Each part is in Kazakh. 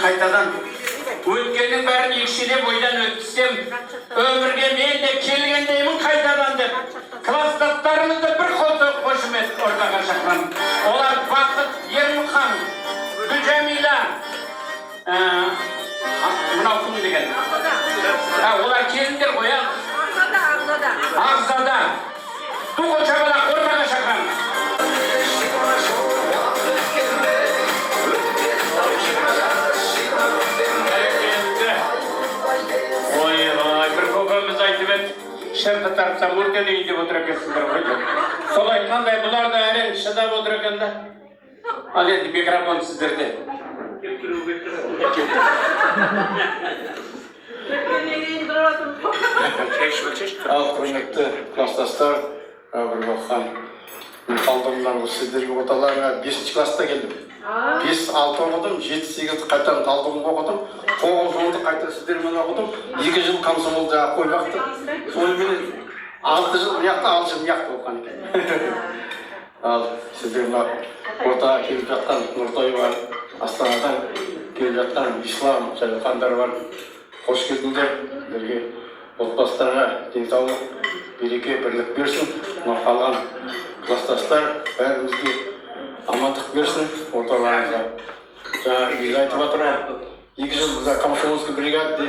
қайтадан өткеннің бәрін екшелеп ойдан өткізсем, өмірге мен де келгендеймін қайтадан деп, класстастарымызды бір қошемет ортаға шақырамын. Олар Бақыт, Ермұхан, Гүлжәмила, мынау кім деген? Олар келіңдер ғой, Ағзада. Туғыл шабалақ ортаға шақырамын. Шәрті тарпсам өртелейін деп отыр екенсіңдер ғой деп. Солай қандай бұлар да әрең шыдап отыр екен да. Ал енді микрофон сіздерде. Ал құрметті класстастар, Әбілбақхан, қалдырымнан сіздерге оталарына 5-ші класста келдім. 5-6 оқыдым, 7-8 қайтадан талдығымға оқыдым, 9-10 қайта сіздермен оқыдым, 2 жыл комсомолда қойбақты, сонымен 6 жыл мияқты, 6 жыл мияқты оқыған екен. Ал сіздермен ортаға келіп жатқан Нұртай бар, Астанадан келіп жатқан Ислам, Жәлқандар бар. Қош келдіңдер, бірге отбасыларға денсаулық, береке, бірлік берсін. Қалған класстастар бәрімізге амандық берсін орталарыңызға. Жаңа айтып отырмын, 2 жыл бізде комсомольский бригада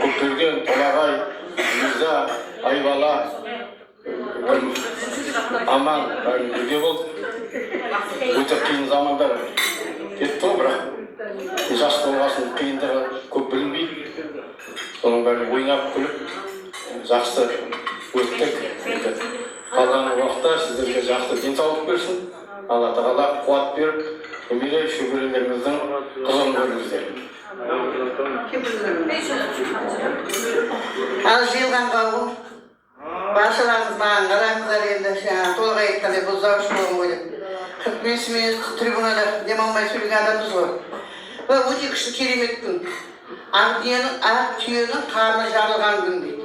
Көпберген, Толағай, Лиза, Айбала, Аман бірге болды. Өте қиын замандар кетті ғой, бірақ жас болғасын қиындығы көп білінбейді. Соның бәрі ойнап күліп, жақсы өттік. Қалған уақытта сіздерге жақсы денсаулық берсін. Алла тағала қуат беріп, немере шөберелеріңіздің қызығын көріңіздер. Ал жиылған қауым, баршаларыңыз маған қараңыздар енді, толық айтқандай бұл зауыш болған ғой деп. 45 минут трибунада демалмай сөйлеген адамбыз ғой. Бұл өте күшті керемет күн. Ақ түйенің қарны жарылған күн дейді.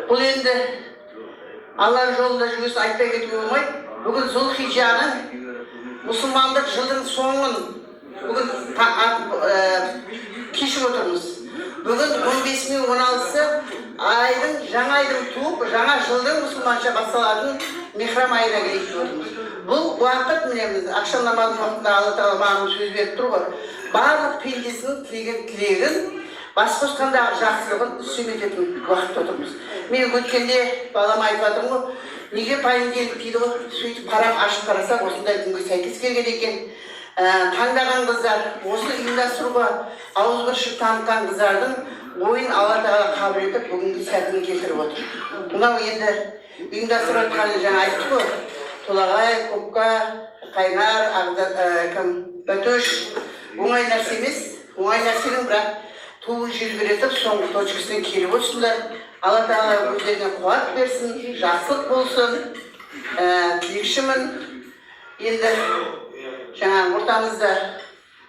Бұл енді Алланың жолында жүргесін айтпай кетуге болмайды. Бүгін Зұлхижаның мұсылмандық жылдың соңын бүгін кешіп отырмыз. Бүгін 15-16-сы айдың, жаңа айдың туып, жаңа жылдың мұсылманша басталатын Мехрам айына келіп отырмыз. Бұл уақыт мінеміз, ақшам намазының уақытында Алла тағала маған сөз беріп тұр ғой. Барлық пендесінің тілегін бас қосқандағы жақсылығын үстем ететін уақытта отырмыз. Мен өткенде балама айтып жатырмын ғой, неге пайымделіп дейді ғой, сөйтіп қарап ашып қарасақ осындай күнге сәйкес келген екен. Таңдаған қыздар, осыны ұйымдастыруға ауызбіршілік танытқан қыздардың ойын Алла тағала қабыл етіп бүгінгі сәтін келтіріп отыр. Мынау енді ұйымдастырып отқанын жаңа айтты ғой, Толағай, Көпқа, Қайнар, Бәтөш, оңай нәрсе емес, оңай нәрсенің бірақ туын желбіретіп, соңғы точкасынан келіп отырсыңдар. Алла тағала өздеріне қуат берсін, жақсылық болсын, тілекшімін. Енді жаңа ортамызда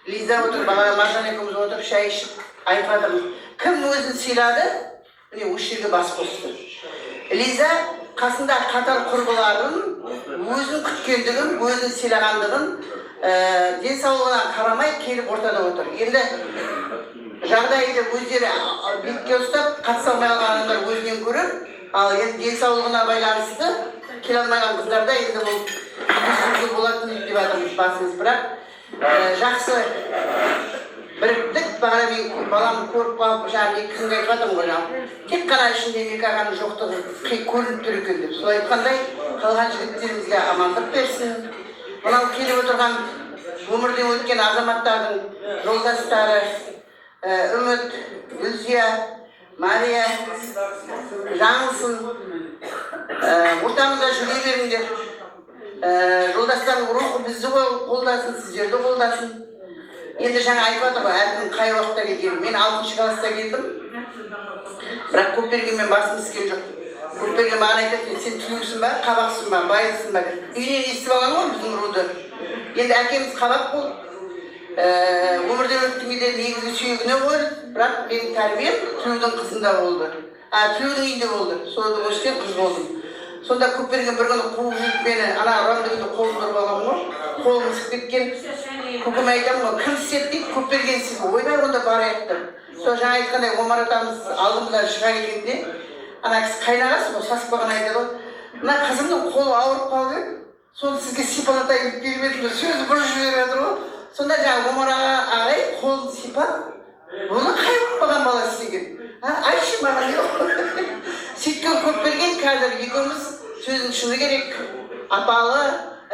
Лиза отыр, бағана Маржан екеуміз отырып шай ішіп айтып жатырмыз. Кім өзін сыйлады? Міне осы жерге бас қосты. Лиза қасында қатар құрбыларын, өзін күткендігін, өзін сыйлағандығын, денсаулығына қарамай келіп ортада отыр. Енді жағдайды өздері бетке ұстап, қатыса алмай қалған адамдар өзінен көріп, ал енді денсаулығына байланысты келе алмаған қыздарда енді бұл үзілгі болатын деп жатырмыз басымыз. Бірақ жақсы біріктік, бағана мен баламды көріп қалып, жаңағы 2 күнге айтып жатырмын ғой, тек қана ішінде екі ағаның жоқтығы көрініп тұр екен деп. Сол айтқандай қалған жігіттерімізге амандық берсін. Мынау келіп отырған өмірден өткен азаматтардың жолдастары Үміт, Гүлзия, Мария, Жаңылсын, ортамызда жүре беріңдер. Жолдастардың рухы бізді қолдасын, сіздерді қолдасын. Енді жаңа айтып жатыр ғой, әркім қай уақытта келген. Мен 6-шы класста келдім, бірақ Көпбергенмен басым түскен жоқ. Көпберген маған айтады, сен түлеусің ба, қабақсың ба, байысың ба деп. Үйінен естіп алған ғой біздің руды. Енді әкеміз қабақ болды. Өмірден өткенде негізгі сүйегіне қойылды, бірақ менің тәрбием Түлеудің қызында болды. Түлеудің үйінде болды. Солда өскен қыз болдым. Сонда Көпберген бір күні қуып жүріп мені ана ұрам дегенде қолын ұрып алған ғой. қолын ісіп кеткен. Көкем айтамын ғой, кім істеді дейді, көп бергенсіз. Ойбай, онда барайық деп. Сол жаңа айтқандай Омар атамыз алдымыздан шыға келгенде, ана кісі қайнағасы ғой, сасып қалған айтады ғой, мына қызымның қолы ауырып қалып еді, соны сізге сипалатайын деп беріп едім, сөзі бұрып жіберіп жатыр ғой. Сонда жаңа Омар ағай қолын сипап, бұны қай болмаған бала істеген? Айтшы маған не? Сөйткен көп берген, қазір екеуміз сөздің шыны керек, апалы,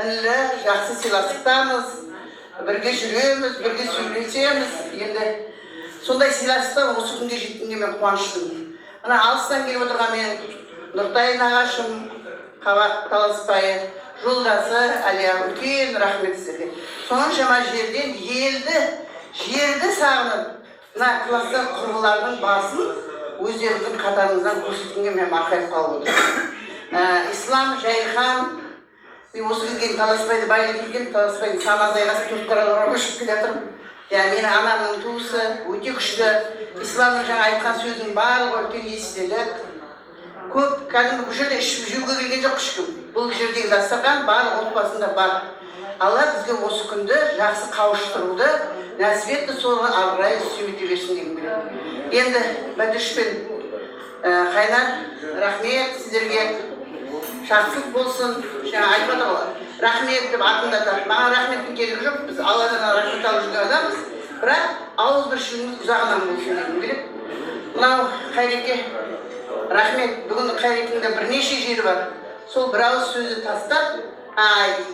інілі, жақсы сыйластықтамыз, бірге жүреміз, бірге сөйлесеміз. Енді сондай сыйластықта осы күнге жеткенге мен қуаныштымын. Ана алыстан келіп отырған мен Нұртай нағашым, Қабақ Таласпайы, жолдасы Әлия, үлкен рахмет сіздерге. Соншама жерден жерді сағынып, мына класстан құрбылардың басын өздеріңіздің қатарыңыздан көрсеткенге мен марқайып қалып отырмын. Ислам, Жайхан, мен осы келген Таласпайды байлы келген, Таласпайдың сан азайғасы төрт қараларға көшіп келе жатырмын. Менің анамның туысы өте күшті. Исламның жаңа айтқан сөзінің барлығы үлкен естелік. Көп кәдімгі бұл жерде ішіп жеуге келген жоқ ешкім. Бұл жердегі дастархан барлық отбасында бар. Алла бізге осы күнді жақсы қауыштыруды, нәсіп етті, соны ары қарай сүймете берсін дегім келеді. Енді Бәтеш пен Қайнар, рахмет сіздерге. Жақсылық болсын. Жаңа айтып отыр ғой, рахмет деп атындатады. Маған рахметтің керегі жоқ, біз Алладан рахмет алып жүрген адамбыз. Бірақ ауызбіршілігіміз ұзағынан болсын дегім келеді. Мынау Қайреке рахмет. Бүгін Қайрекеңде бірнеше жері бар. Сол бір ауыз сөзді тастап,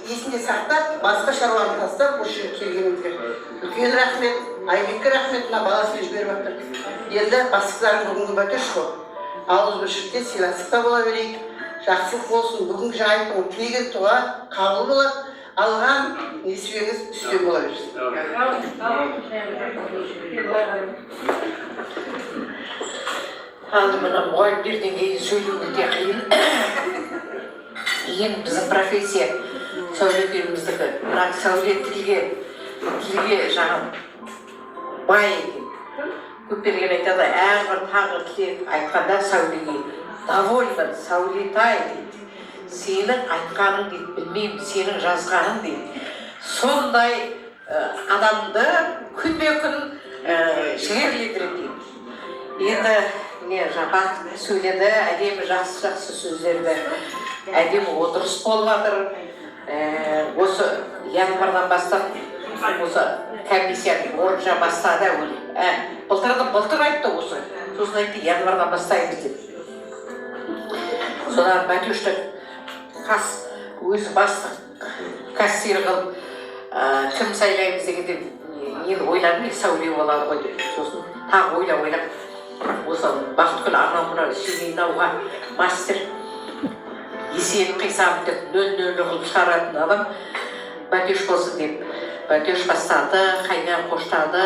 есінде сақтап, басқа шаруаны тастап, осы жерге келгеніңізге үлкен рахмет. Айбекке рахмет, мына баласын жіберіп жатыр. Енді бастықтарың бүгінгі Бәтеш қой. Ауызбіршілікте сыйластықта бола берейік. Жақсылық болсын. Бүгінгі жаңа айттың тілеген туа қабыл болады. Алған несібеңіз үстем бола берсін. Мына мұғалімдерден кейін сөйлеуі де қиын. Ең біздің профессия сәулеткеріміздікі. Бірақ сәуле тілге жаңа бай екен. Көпберген айтады, әрбір таңғы тілек айтқанда сәулеге довольмын, сәулетай дейді. Сенің айтқаның дейді, білмеймін, сенің жазғаның дейді. Сондай адамды күнбе-күн жігерлендіреді. Енді Бақыт сөйледі, әдемі жақсы сөздерді, әдемі отырыс болып жатыр. Осы январдан бастап осы комиссияның орынша бастады. Былтыр айтты осы. Сосын айтты, январдан бастаймыз деп. Содан Бәтешті өзі бастық кассир қылып, кім сайлаймыз дегенде мен ойладым, сәуле болады ғой деп. Сосын тағы ойлап, осы Бақытгүл анау-мына жинауға мастер есебін қисабын деп нөл-нөл қылып шығаратын адам Бәтеш болсын деп. Бәтеш бастады, Қайнар қоштады,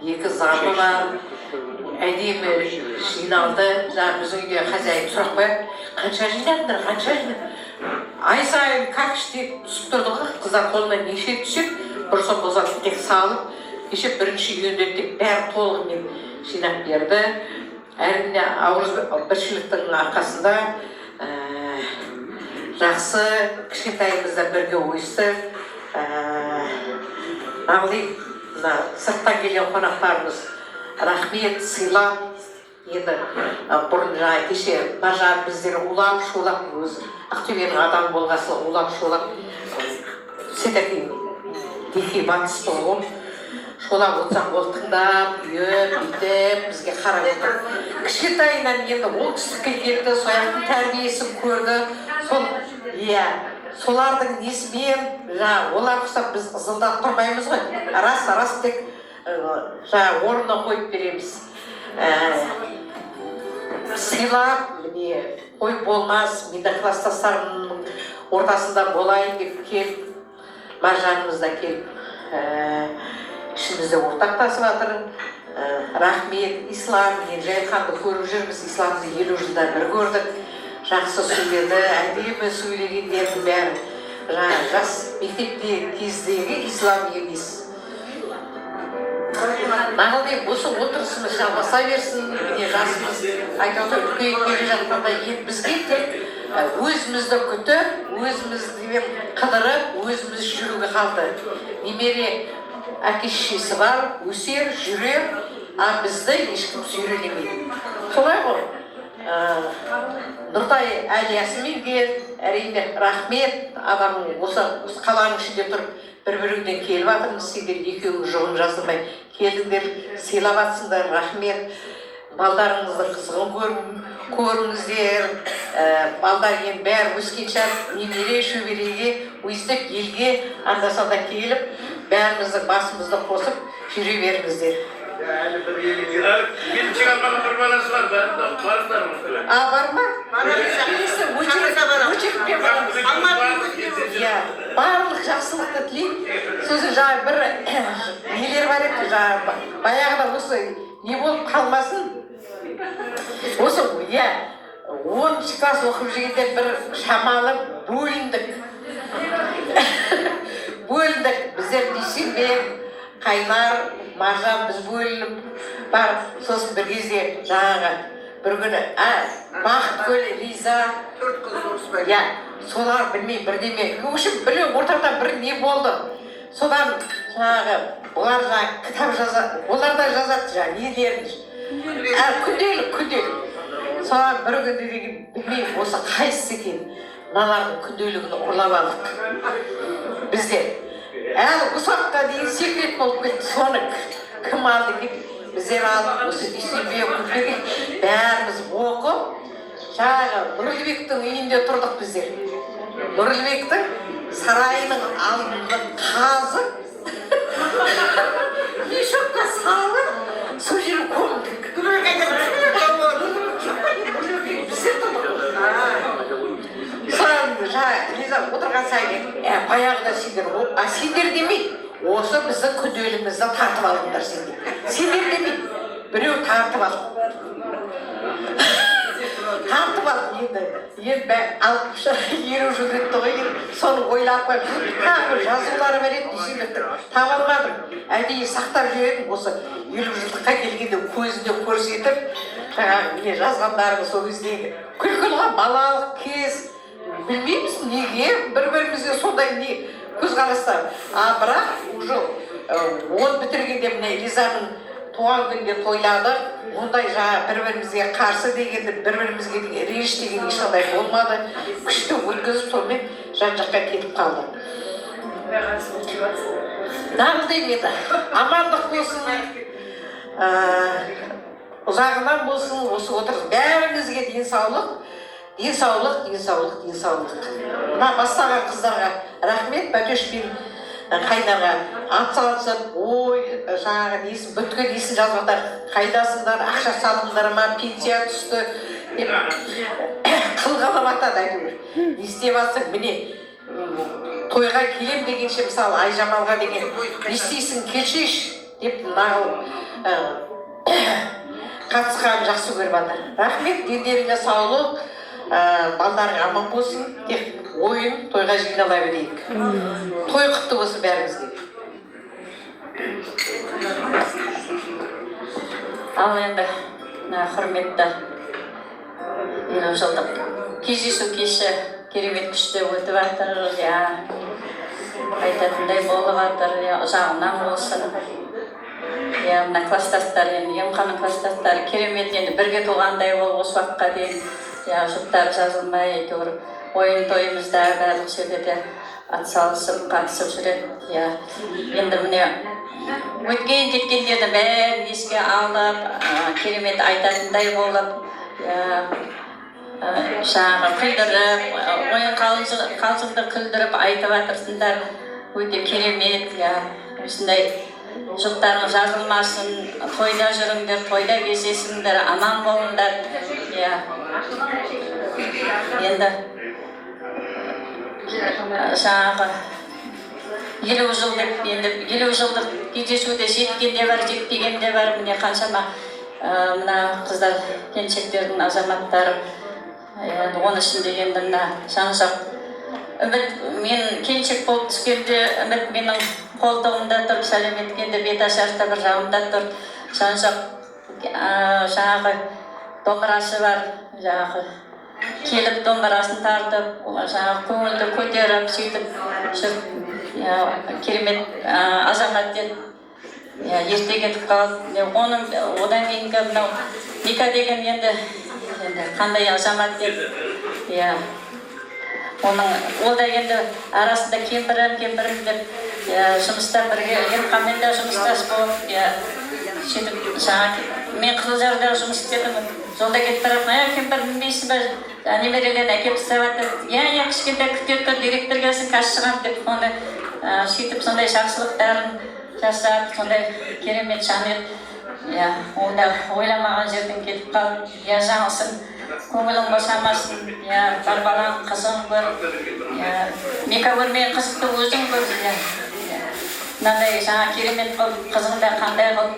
екі заңы бар, әдемі жиналды. Біздің үйде хозяин сұрақ қояды, қанша жинадыңдар, қанша жинадыңдар? Ай сайын кәкіш деп түсіп тұрды ғой, қыздар қолына неше түсіп, бұрсын бозатын тек салып, кеше бірінші үйінде тек бәрі толығымен жинап берді. Әрине ауызбіршіліктің арқасында жақсы кішкентайымызда бірге ойысты. Сырттан келген қонақтарымыз рахмет, сыйлап. Енді бұрын жаңа кеше Маржан біздері улап-шулап, өзі Ақтөбенің адамы болғасы улап-шулап, сетәкей дефи батыс болғым. Шолап отырсақ ол тыңдап, бүйтіп, бізге қарап отыр. Кішкентайынан енді оңтүстікке келді, сояқтың тәрбиесін көрді. Солардың несімен, олар құсап біз ызылдап тұрмаймыз ғой. Рас тек орнына қойып береміз. Сыйлап, қой болмас, менде класстастарымның ортасында болайын деп келіп, Маржанымызда келіп, ішімізде ортақтасып жатыр. Рахмет, Ислам, мен Жайханды көріп жүрміз, Исламды 50 жылда бір көрдік. Жақсы сөйледі, әдемі сөйлегендердің бәрі жас мектепте кездегі Ислам емес. Нағылден осы отырысымыз жалғаса берсін, жасымыз айтып отыр, үлкейіп келе жатқанда бізге тек өзімізді күтіп, өзімізді қыдырып, өзіміз жүруге қалды. Немере әке-шешесі бар, өсер, жүрер, а бізді ешкім сүйрелемейді. Солай ғой. Нұртай Әлиясминге әрине рахмет. Адамның осы қаланың ішінде тұрып бір-біріңден келіп жатырмыз. Сендер екеуің жұғын жаздырмай келдіңдер, сыйлап жатсыңдар, рахмет. Балдарыңызды қызығын көріңіздер. Балдар енді бәрі өскенше немере шөбереге өйстіп елге анда-санда келіп, бәріміздің басымызды қосып жүре беріңіздер. Мен шығармаған бір баласы бар, барыңдар ма? Бар ма? Барлық жақсылықты тілеймін. Сосын жаңа бір нелер бар еді, жаңа баяғыда осы не болып қалмасын. Осы, 10 класс оқып жүргенде бір шамалы бөліндік. Біздер дүйсенбе, Қайнар, Маржан біз бөлініп бар. Сосын бір кезде жаңағы бір күні Бақытгүл, Риза, солар білмей бірдеме. Өшіп білем, ортада бір не болды. Содан жаңағы олар жаңағы кітап жазады, олар да жазады жаңағы нелерін. Күнделік. Содан бір күнде деген білмеймін, осы қайсысы екен. Мыналардың күнделігін ұрлап алдық. Біздер. Әлі ұсаққа дейін секрет болып кетті, соны кім алды деп біздер алып, осы дүйсенбе күндегі бәріміз оқып, жаңағы Нұрлыбектің үйінде тұрдық біздер. Нұрлыбектің сарайының алдында қазып, мешокқа салып, сол жерін көмдік. Біздер тұрдық. Лиза отырған сайын, баяғыда сендер демей, осы біздің күнделігімізді тартып алдыңдар сендер. Сендер демей, біреу тартып алды. Тартып алды енді алып еру жүгіретті ғой, соны ойлап қойып, тағы жазулары береді, дүйсенбектің. Таба алмадым, әдейі сақтап жібердім, осы 50 жылдыққа келгенде көзінде көрсетіп, жазғандарың сол кездегі күлкілға балалық кез. Білмейміз неге бір-бірімізге сондай не көзқарастар. Бірақ уже 10 бітіргенде міне Лизаның туған күнде тойладық. Ондай жаңа бір-бірімізге қарсы дегенде, бір-бірімізге реніш деген ешқандай болмады. Күшті өткізіп сонымен жан-жаққа кетіп қалды. Нағыз демеді. Амандық болсын, ұзағынан болсын, осы отырыз бәріңізге денсаулық. Денсаулық. Мына бастаған қыздарға рахмет, Бәтеш пен Қайнарға атсалысып, жаңағы несін бүткіл несін жазғандар, қайдасыңдар, ақша салыңдар ма, пенсия түсті деп қылғалап атады әйтеуір. Не істеп жатсың, міне тойға келем дегенше, мысалы Айжамалға деген не істейсің, келшеш деп қатысқан жақсы көріп жатыр. Рахмет, дендеріңе саулық. Балдарға аман болсын, тек ойын тойға жинала берейік. Той құтты болсын бәрімізге. Ал енді құрметті 50 жылдық кездесу кеші керемет күшті өтіп жатыр. Айтатындай болып жатыр, ұзағынан болсын. Мына кластастар, емхана кластастары керемет, енді бірге туғандай болып осы уақытқа дейін жұптар жазылмай, әйтеуір ойын тойымызда барлық жерлерде атсалысып, қатысып жүреді. Енді міне өткен кеткендерді бәрін еске алып, керемет айтатындай болып, жаңағы күлдіріп, ойын қалжыңды күлдіріп айтып жатырсыңдар. Өте керемет, осындай жұптарың жазылмасын, тойда жүріңдер, тойда кездесіңдер, аман болыңдар. Енді жаңағы 50 жыл деп, енді 50 жылдық кездесуде жеткенде бар, жетпегенде бар. Міне қаншама мына қыздар, келіншектердің азаматтары, оның ішінде енді мына жан-жақ үміт, мен келіншек болып түскенде үміт менің қолтығымда тұрып, сәлем еткенде беташарда бір жағымда тұр. Жан-жақ жаңағы домбырасы бар, жаңағы келіп домбырасын тартып жаңағы көңілді көтеріп сөйтіп керемет азамат деді. Ерте кетіп қалды. Одан кейінгі мынау Ника деген енді қандай азамат деді. Ол да енді арасында кемпірім деп жұмыста бірге емханамен де жұмыстас болып сөйтіп мен Қызылжарда жұмыс істедім. Жолда кетіп бара жатқан кемпір мінбейсің ба? Немерелерін әкеліп тастап жатыр. Кішкентай күтеді тұр, директор келсін қазір шығамын деп оны сөйтіп сондай жақсылықтарын жасап, сондай керемет жан еді. Ол да ойламаған жерден кетіп қалып, жаңылсын, көңілің босамасын, бар балаң қызың көр, Мика көрмей қызықты өзің көр. Мынандай жаңа керемет қылып, қызың да қандай қылып,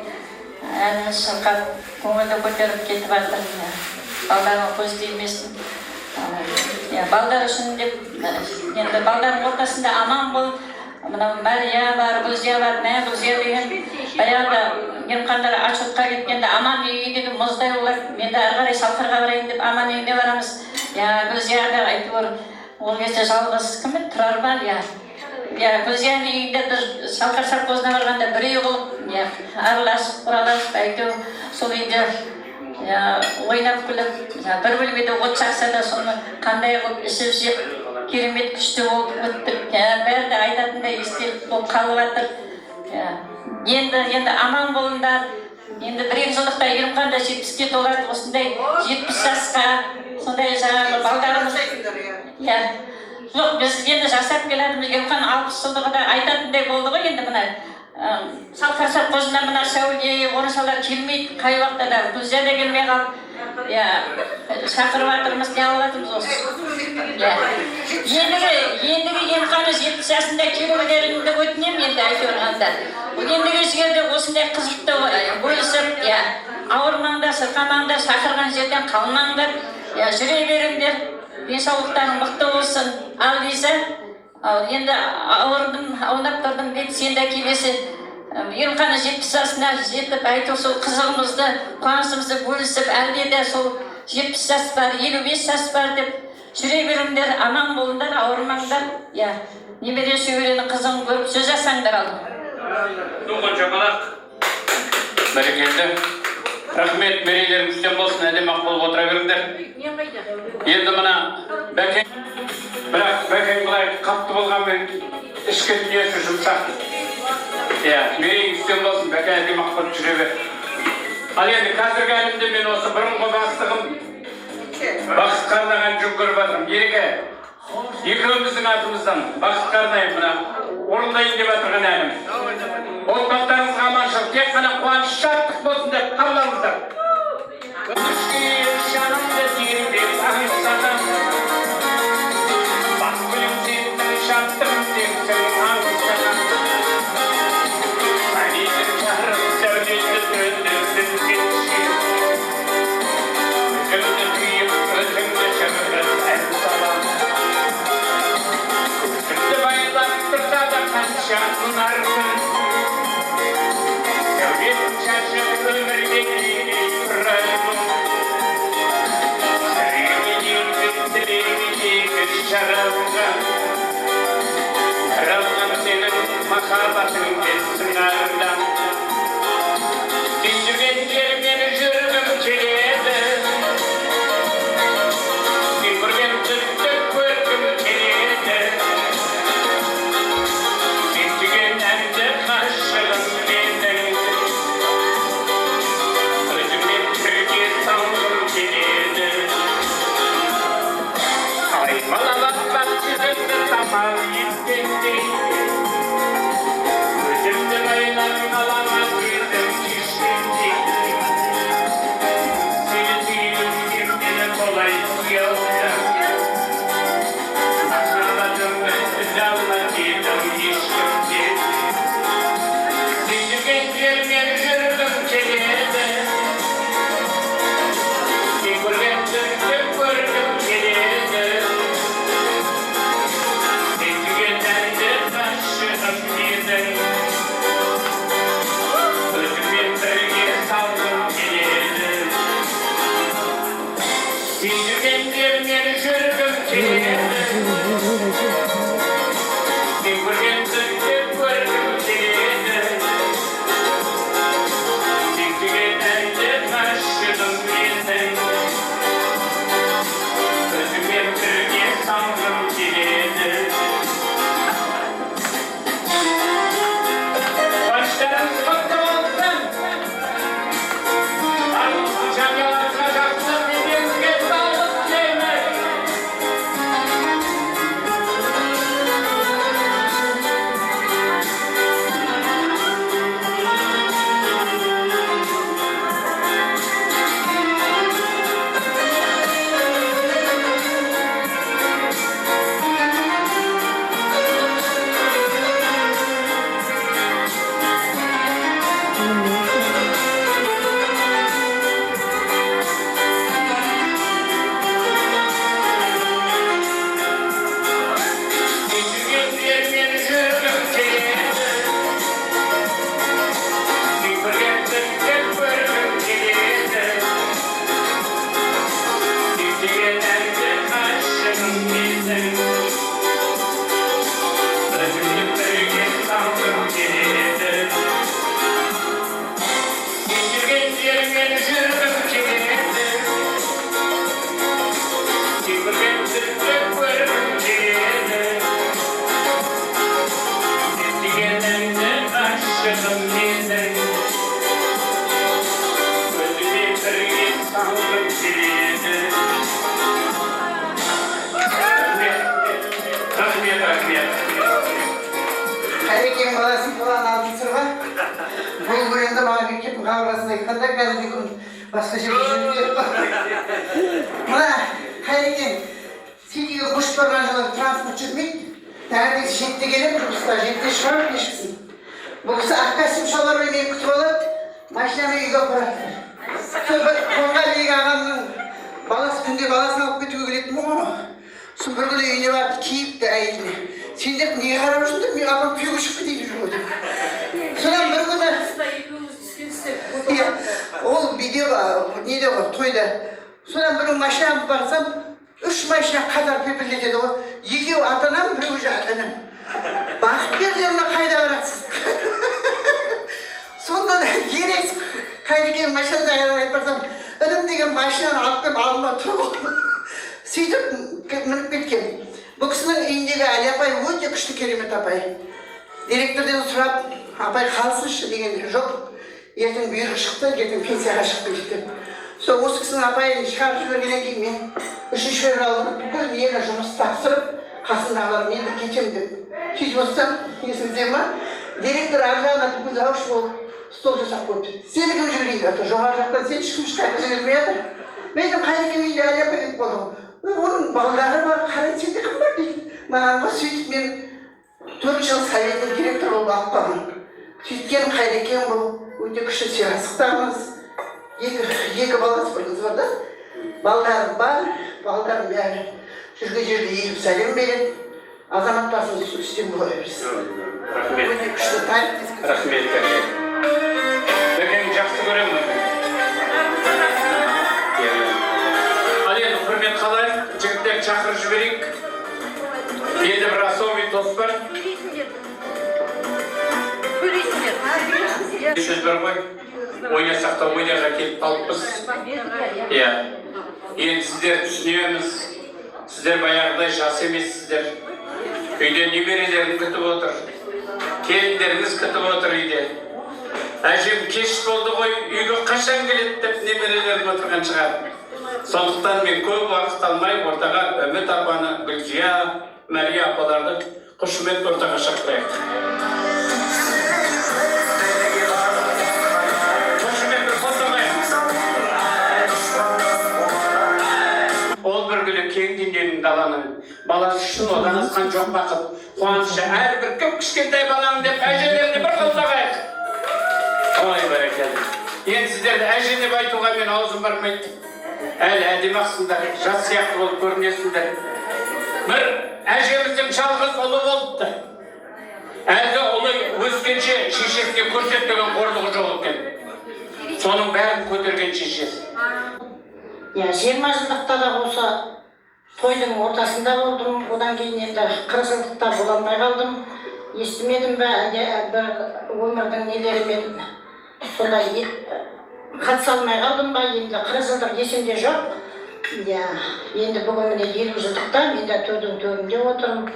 әнін шырқап, көңілді көтеріп кетіп жатыр. Балдарын көз тимесін. Балдар үшін деп, енді балдардың ортасында аман болып, мынау Мария бар, Гүлзия бар, Гүлзия деген баяғыда емханадар Ачутқа кеткенде аман үйге деген мұздай олар, мен де ары қарай Салқарға барайын деп аман үйіне барамыз. Гүлзия да әйтеуір ол кезде жалғыз кім еді? Тұрар бар, Гүлзияның үйінде бір Салқар совхозына барғанда бір үй қылып, араласып, құраласып, әйтеуір сол үйде ойнап күліп, бір бөлмеде от жақса да соны қандай қылып ішіп жеп, керемет күшті болып өттік. Бәрі де айтатындай естелік болып қалып жатыр. Енді аман болыңдар. Енді бір-екі жылдықта емханада 70-ке толады, осындай 70 жасқа сондай жаңағы балдарымыз. Жоқ, біз енді жасап келатырмыз, емхана 60 жылдығы да айтатындай болды ғой. Енді мына Салқар совхозына мына Сәуле, орысалар келмейді, қай уақытта да Гүлзия да келмей қалып, шақырып жатырмыз, не алып жатырмыз осы. Ендігі емхана 70 жасында келулеріңді өтінемін енді әйтеуір қанда. Ендігі жерде осындай қызықты бөлісіп, ауырмаңдар, сырқамаңдар, шақырған жерден қалмаңдар, жүре беріңдер, денсаулықтарың мықты болсын. Ал Лиза, енді ауырдым, аунап тұрдым дейді, сен де келесі емхана 70 жасына жетіп, әйтеуір сол қызығымызды, қуанышымызды бөлісіп, әлде де сол 70 жас бар, 55 жас бар деп жүре беріңдер, аман болыңдар, ауырмаңдар. Немере шөберені қызығын көріп сөз жасаңдар ал. Туған шапалақ. Бәрекелді. Рахмет, мерейлерің үстем болсын, әдемі болып отыра беріңдер. Енді мына Бәкен, бірақ Бәкен бұлай қапты болғанмен ішкі дүниесі жұмсақ. Мерейлерің үстем болсын, Бәкен әдемі болып жүре бер. Ал енді қазіргі әлімде мен осы бұрынғы бастығым Бақытқа арнаған жүк көріп жатырмын. Ереке, екеуміздің атымыздан Бақытқа арнайын мына орындайын деп жатырған әнім. Отбақтарыңызға аманшылық, тек қана қуаныш, шаттық болсын деп қабылдаңыздар. Жанымды тербеп аңсадым, бас гүлім сенің шаттығым сенің аңсадым. Мәнезір жарым сәулесі сөндірсін кетші, өзімді күйіп, өзімді жығырып ән салам. Көзімді байлап тұрса да қанша ұнарсың, сәулесін шашып өмірде келей тұрармын. Сірегедегі жаралға, жаралған сенің махаббатыңмен сыңардан. Сен жүрген жермен жүргім келеді, сен көрген түзді көргім келеді. Сен сүйген әнді ғашығым менің, өзіммен бірге салғым келеді. Аймалап бақытыңды тамал еткендей, өзімдің айларың алама келдім кешкендей. Сені сүйіп мені солай сүйеуді, махаббатымды үзе алмадым ешкімде. Сен жүрген жермен жүргім келеді, сен көрген түзді көргім келеді. Сен сүйген әнді ғашығым менің, өзіммен бірге салғым келеді. Сен жүрген жермен Қайрекен баласын қалан алдын сырға. Бұл көренді маған кеп қабырғасында айтқанда кәдімгі күн басқа жерге жүрмейді. Мына Қайрекен сетіге көшіп барған жылы транспорт жүрмейді. Таңертең жетте келіп, жұмыста жетте шығарып кешкісін. Бұл кісі ақкәсіп шалармен мені күтіп алып, машинамен үйге апарады. Сол бір Қонғалиек ағамның баласы күнде баласын алып кетуге келетін ғой. Сол бір күні үйіне барып киіпті әйеліне. Сендер не қарап жүрсіңдер? Мен апам күйеуге шығып кетейін жүрмеді. Содан бір күні ол видеоға неде ғой тойда. Содан бір машина барсам, 3 машина қатар пепелдетеді ғой. Екеуі ата-анам, біреуі ата-анам. Бақыткерлеріне қайда барасыз? Сонда да ерекс Қайрекен машинада айтып барсам, інім деген машинаны алып келіп алдыма тұрып сөйтіп мініп кеткен. Бұл кісінің үйіндегі Әли апай өте күшті керемет апай. Директордан сұрап, апай қалсыншы деген жоқ. Ертең бұйрық шықты, ертең пенсияға шықты деп. Сол осы кісінің апайын шығарып жібергеннен кейін мен 3-ші рет алып, бүкіл нені жұмыс тапсырып, қасындағылар мен кетемін деп. Сөйтіп отырсам, есіңізде ма? Директор ар жағына бүкіл завуч болып стол жасап қойды. Сені кім жүргейді? Жоғары жақтан сен ешкім шыққайды жібермей жатыр. Мен айтам, Қайрекен үйінде Әли апай деп болдым. Оның балалары бар, қарай сенде кім бар дейді. Маған сөйтіп мен 4 жыл советтің директоры болып алып қалдым. Сөйткен Қайрекен бұл өте күшті сыйластықтамыз. Екі баласы бір қыз бар да. Балаларым бар, балаларым бәрі жүрген жерде егіп сәлем береді. Азамат басын үстем бола берсін. Өте күшті тарих. Рахмет, Бәкен. Бәкен жақсы көремін. Ал енді құрмет қалайық, жігіттер шақырып жіберейік. Енді бір особый тос бар. Сөз бар ғой, ойнасақ та ойнаға келіп қалыппыз. Енді сіздер түсінеміз, сіздер баяғыдай жас емессіздер. Үйде немерелерін күтіп отыр, келіндеріңіз күтіп отыр үйде. Әжем кеш болды ғой, үйге қашан келеді деп немерелерін отырған шығар. Сондықтан мен көп уақыт алмай ортаға Үміт апаны, Гүлзия, Мәрия апаларды қошемет ортаға шақырайық. Ол бір күні кең дүниенің даланың баласы үшін одан асқан жоқ бақыт, қуанышы әрбір кішкентай баланың деп әжелеріне бір қолдағайық. Ой, бәрекелді. Енді сіздерді әже деп айтуға мен аузым бармайды. Әлі әдемақсыңдар, жас сияқты болып көрінесіңдер. Бір әжеміздің жалғыз ұлы болыпты. Әлгі ұлы өскенше шешесіне көрсетпеген қорлығы жоқ екен. Соның бәрін көтерген шешесі. 20 жылдықта да болса тойдың ортасында болдым, одан кейін енді 40 жылдықта бола алмай қалдым. Естімедім бе, бір өмірдің нелерімен солай қатыса алмай қалдым ба, енді 40 жылдық есімде жоқ. Енді бүгін міне 50 жылдықта мен де төрдің төрінде отырмын.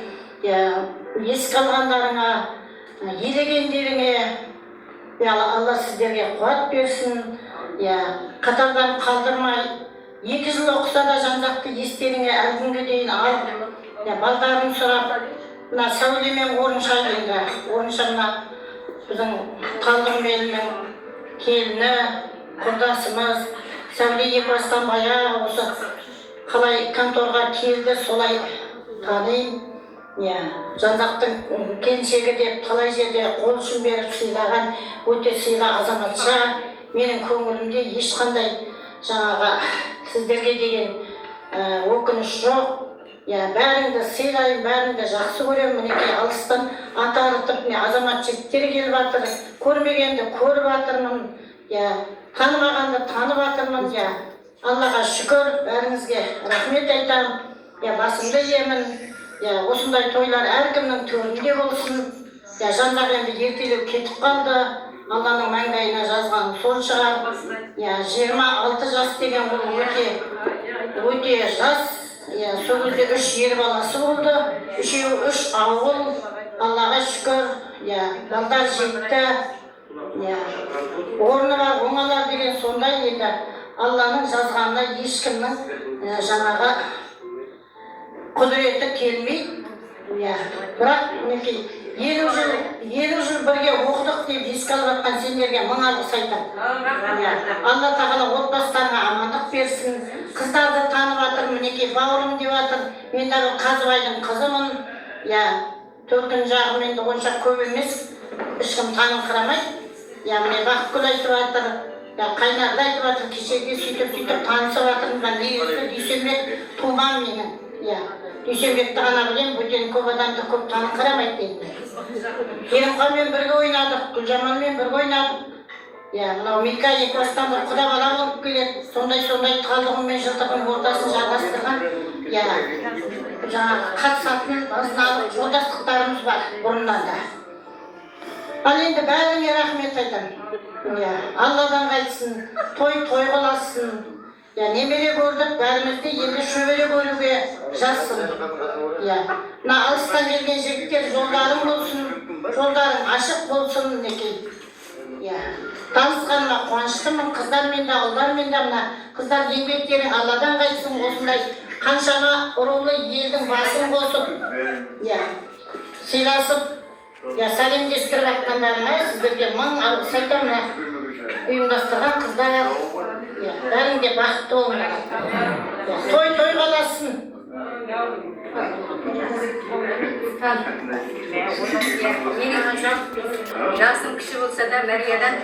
Есік алғандарыңа, елегендеріңе, Алла сіздерге қуат берсін. Қатардан қалдырмай, 2 жыл оқыса да жан-жақты естеріңе әлі күнге дейін алып, балдарын сұрап, мына Сәулемен Орынша енді, Орынша мына біздің Талдырмелінің келіні, құрдасымыз, Сәуле Епастан баяғы осы қалай конторға келді, солай танимын. жан-жақтың келіншегі деп талай жерде қол ұшын беріп сыйлаған өте сыйлы азаматша, менің көңілімде ешқандай жаңағы сіздерге деген өкініш жоқ. Бәріңді сыйлаймын, бәріңді жақсы көремін. Мінекей алыстан ат арытып, азамат жігіттер келіп жатыр. Көрмегенді көріп жатырмын. Танымағанды танып жатырмын. Аллаға шүкір, бәріңізге рахмет айтамын. Басымды иемін. Осындай тойлар әркімнің төрінде болсын. Жан-жақ енді ертелеу кетіп қалды. Алланың маңдайына жазған сол шығар. 26 жас деген ол өте жас. Сол кезде 3 ер баласы болды. 3 ауыл. Аллаға шүкір. Балдар жетті. Орны бар, оңалар деген сондай еді. Алланың жазғанына ешкімнің жаңағы құдіреті келмейді. Бірақ мінекей 50 жыл бірге оқыдық деп еске алып жатқан сендерге мың алғыс айтамын. Алла тағала отбасыларыңа амандық берсін. Қыздарды танып жатыр, мінекей бауырым деп жатыр. Мен де Қазыбайдың қызымын. 4 жағым енді онша көп емес. Ешкім таныңқырамайды. Міне Бақытгүл айтып жатыр. Қайнарды айтып жатыр. Кешеге сөйтіп танысып жатырмын. Негізі Дүйсенбек туған менің. Дүйсенбекті ғана білем, бөтен көп адамды көп таныңқырамайды енді. Керімханмен бірге ойнадық, Гүлжамалмен бірге ойнадық. Мынау Мика екібастан бір құда бала болып келеді. Сондай талдығым мен жылтығым ортасын жалғастырған. Жаңағы қатысатын жолдастықтарымыз бар бұрыннан да. Ал енді бәріңе рахмет айтамын. Алладан қайтсын, той қыласын. Немере көрдік, бәрімізді енді шөбере көруге жазсын. Мына алыстан келген жігіттер жолдарың болсын, жолдарың ашық болсын мінекей. Танысқаныма қуаныштымын, қыздармен де, ұлдармен де. Мына қыздар еңбектерің Алладан қайтсын, осындай қаншама ұрулы елдің басын қосып, сыйласып, сәлемдестіріп жатқандарына сіздерге мың алғыс айтамын. Ұйымдастырған қыздар, бәріңде бақытты болыңдар. Той қаласын. Жасым кіші болса да Мәриядан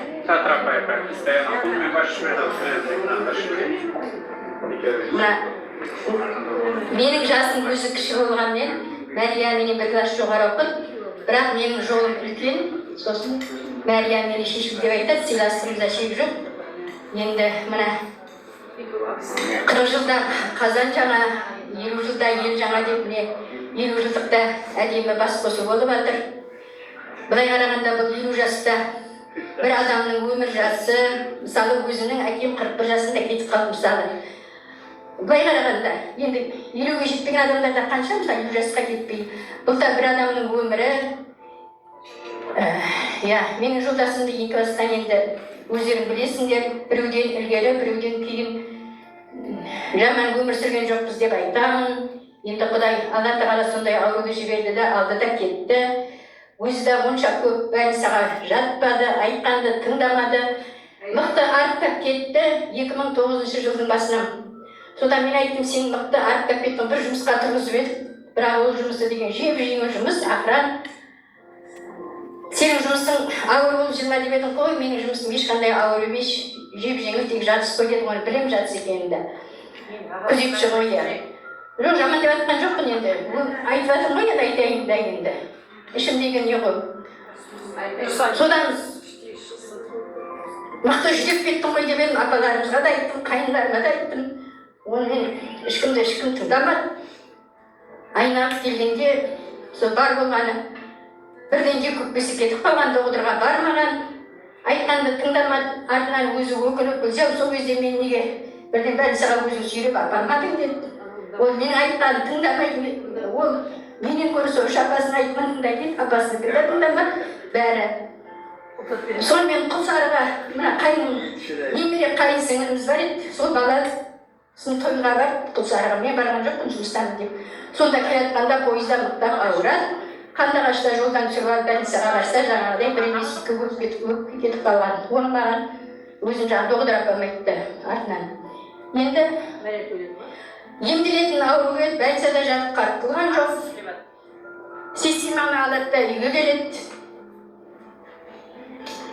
менің жасым өзі кіші болғанмен Мәрия менен бір класс жоғары оқыды. Бірақ менің жолым үлкен. Сосын Мәрия мені шешім деп айтады, сыйластығымызда шек жоқ. Енді мына 40 жылда қазан жаңа, 50 жылда ел жаңа деп міне 50 жылдықта әдемі бас қосу болып жатыр. Былай қарағанда бұл 50 жаста бір адамның өмір жасы, мысалы өзінің әкем 41 жасында кетіп қалды мысалы. Былай қарағанда, енді 50-ге жетпеген адамдарда қанша мысалы 50 жасқа кетпей. Бұл да бір адамның өмірі. Менің жолдасымды екі бастан енді өздерің білесіңдер, біреуден ілгері, біреуден кейін жаман өмір сүрген жоқпыз деп айтамын. Енді Құдай Алла тағала сондай ауруды жіберді де, алды да кетті. Өзі де онша көп больницаға жатпады, айтқанды тыңдамады. Мықты арықтап кетті 2009 жылдың басынан. Содан мен айттым, сен мықты арықтап кеттің, бір жұмысқа тұрғызып едік. Бірақ ол жұмысы деген жеп-жеңіл жұмыс, охран. Сенің жұмысың ауыр болып жүрма деп едің ғой, менің жұмысым ешқандай ауыр емес, жеп-жеңіл тек жатыс қой дедім, оны білем жатыс екенімді. Күзетші ғой де. Жоқ, жаман деп жатқан жоқпын енді. Айтып жатырмын ғой енді айтайын да енді. Ішімдегі не ғой. Содан мықты жүдеп кеттім ғой деп едім, апаларымызға да айттым, қайындарыма да айттым. Оны мен ешкім тыңдамады. Айналып келгенде сол бар болғаны. Бірден көкпесі кетіп қалғанда отырға бармаған, айтқанды тыңдамады, артынан өзі өкініп білсе, сол кезде мен неге бірден больницаға өзі сүйреп апармадың деді. Ол менің айтқанды тыңдамайды, ол менен көрсе үш апасын айтқанын тыңдайды, апасын тыңдамады, бәрі. Сонымен Құлсарыға мына немере қайын сіңіліміз бар еді, сол баласын тойға барып Құлсарыға мен барған жоқпын жұмыстан деп. Сонда келатқанда пойызда мықтап ауырады. Қандағашта жолдан түсіріп алып больницаға барса жаңағыдай бір емес екі кетіп қалған. Оны маған өзім жаңағы доғдыр апам айтты артынан. Енді емделетін ауру еді, больницада жатып қарып қылған жоқ. системаны алады да үйге келеді.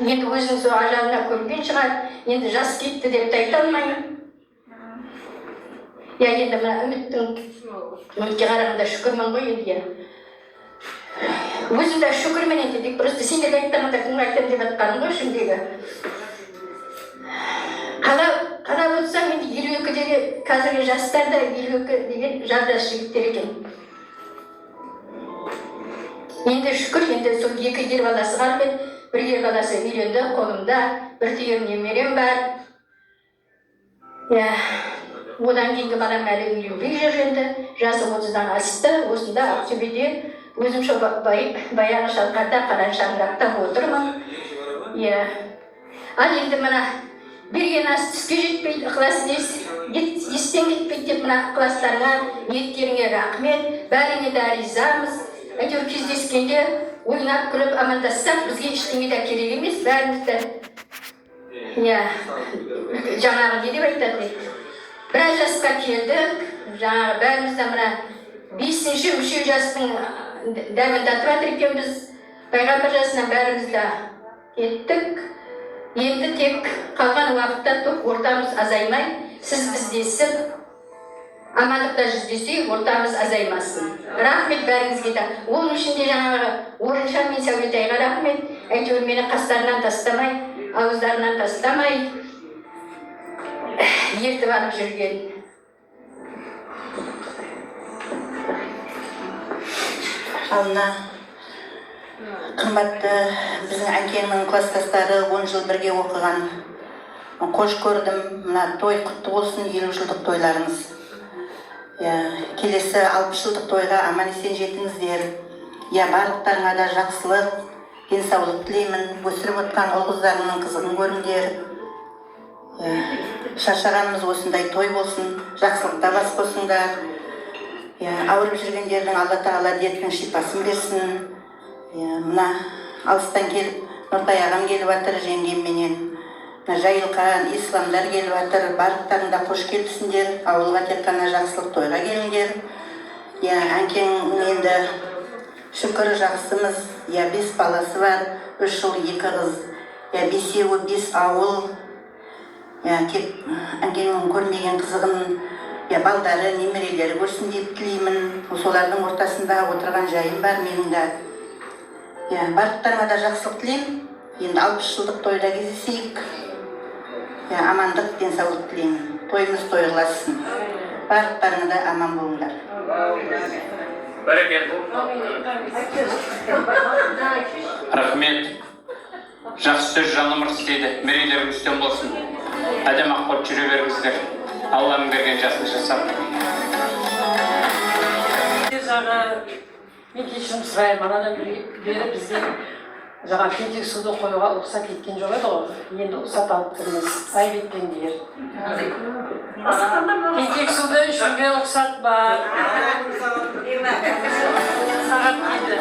Енді өзінің сол ажалына көрген шығар, енді жас кетті деп те айта алмаймын. Я енді мына үмітке қарағанда шүкірмін ғой енді. Өзім де шүкірмен енді, просто сендерге айттағанда кімге айтамын деп жатқаным ғой ішімдегі. Қарап отырсам енді 52-дегі қазіргі жастар да 52 деген жас жігіттер екен. Енді шүкір, енді сол 2 ер баласы қалып еді, 1 ер баласы үйленді, қолымда, 1 түйір немерем бар. Одан кейінгі балам әлі үйленбей жүр енді, жасы 30-дан асты, осында Ақтөбеде өзім шо баяғы шалқарда қара шаңырақта отырмын. Ал енді мына берген ас түске жетпейді, ықылас естен кетпейді деп мына ықыластарыңа, ниеттеріңе рахмет, бәріне де ризамыз. Әйтеуір кездескенде ойнап күліп амандассақ, бізге ештеңе де керек емес, бәрімізді. Жаңағы не деп айтады? Біраз жасқа келдік, жаңағы бәрімізді мына 5-ші мүше жастың дәмін татып жатыр екенбіз. Пайғамбар жасынан бәрімізді кеттік. Енді тек қалған уақытта ортамыз азаймай, сіз біздесіп, амандықта жүздесейік, ортамыз азаймасын. Рахмет бәріңізге де. Оның ішінде жаңағы Орыншан мен Сәулетайға рахмет. Әйтеуір мені қастарынан тастамай, ауыздарынан тастамай, ертіп алып жүрген. Алына қымбатты біздің әкеңнің класстастары 10 жыл бірге оқыған. Қош көрдім, мына той құтты болсын, 50 жылдық тойларыңыз. Келесі 60 жылдық тойға аман-есен жетіңіздер. Барлықтарыңа да жақсылық, денсаулық тілеймін. Өсіріп отқан ұл-қыздарыңның қызығын көріңдер. Шаршағанымыз осындай той болсын, жақсылықта бас қосыңдар. Ауырып жүргендердің Алла Тағала дертінің шипасын берсін. Мына алыстан келіп, Нұртай ағам келіп жатыр жеңгемменен. Жайылқан, исламдар келіп жатыр, барлықтарында қош келіпсіңдер. Ауылға тек қана жақсылық тойға келіңдер. Әкең енді шүкір жақсымыз. 5 баласы бар, 3 ұл 2 қыз. 5-еуі 5 ауыл. Тек әкеңнің көрмеген қызығын балдары, немерелері көрсін деп тілеймін. Солардың ортасында отырған жайым бар менің де. Барлықтарыңа да жақсылық тілеймін. Енді 60 жылдық тойда кездесейік. Амандық, денсаулық тілеймін. Тойымыз тойғыласын. Барлықтарыңа да аман болыңдар. Бәрекелді. Рахмет. Жақсы сөз жаным ырыс дейді. Мерейлеріңіз үстем болсын. Әдем ақ болып жүре беріңіздер. Алланың берген жасын жасап. Мен кешірім сұраймын, анадан бері бізде жаңа пентек суды қоюға ұқсат еткен жоқ еді ғой. Енді ұқсат алып тұрмыз, айып еткендер. Пентек суды ішуге ұқсат бар. Сағат дейді.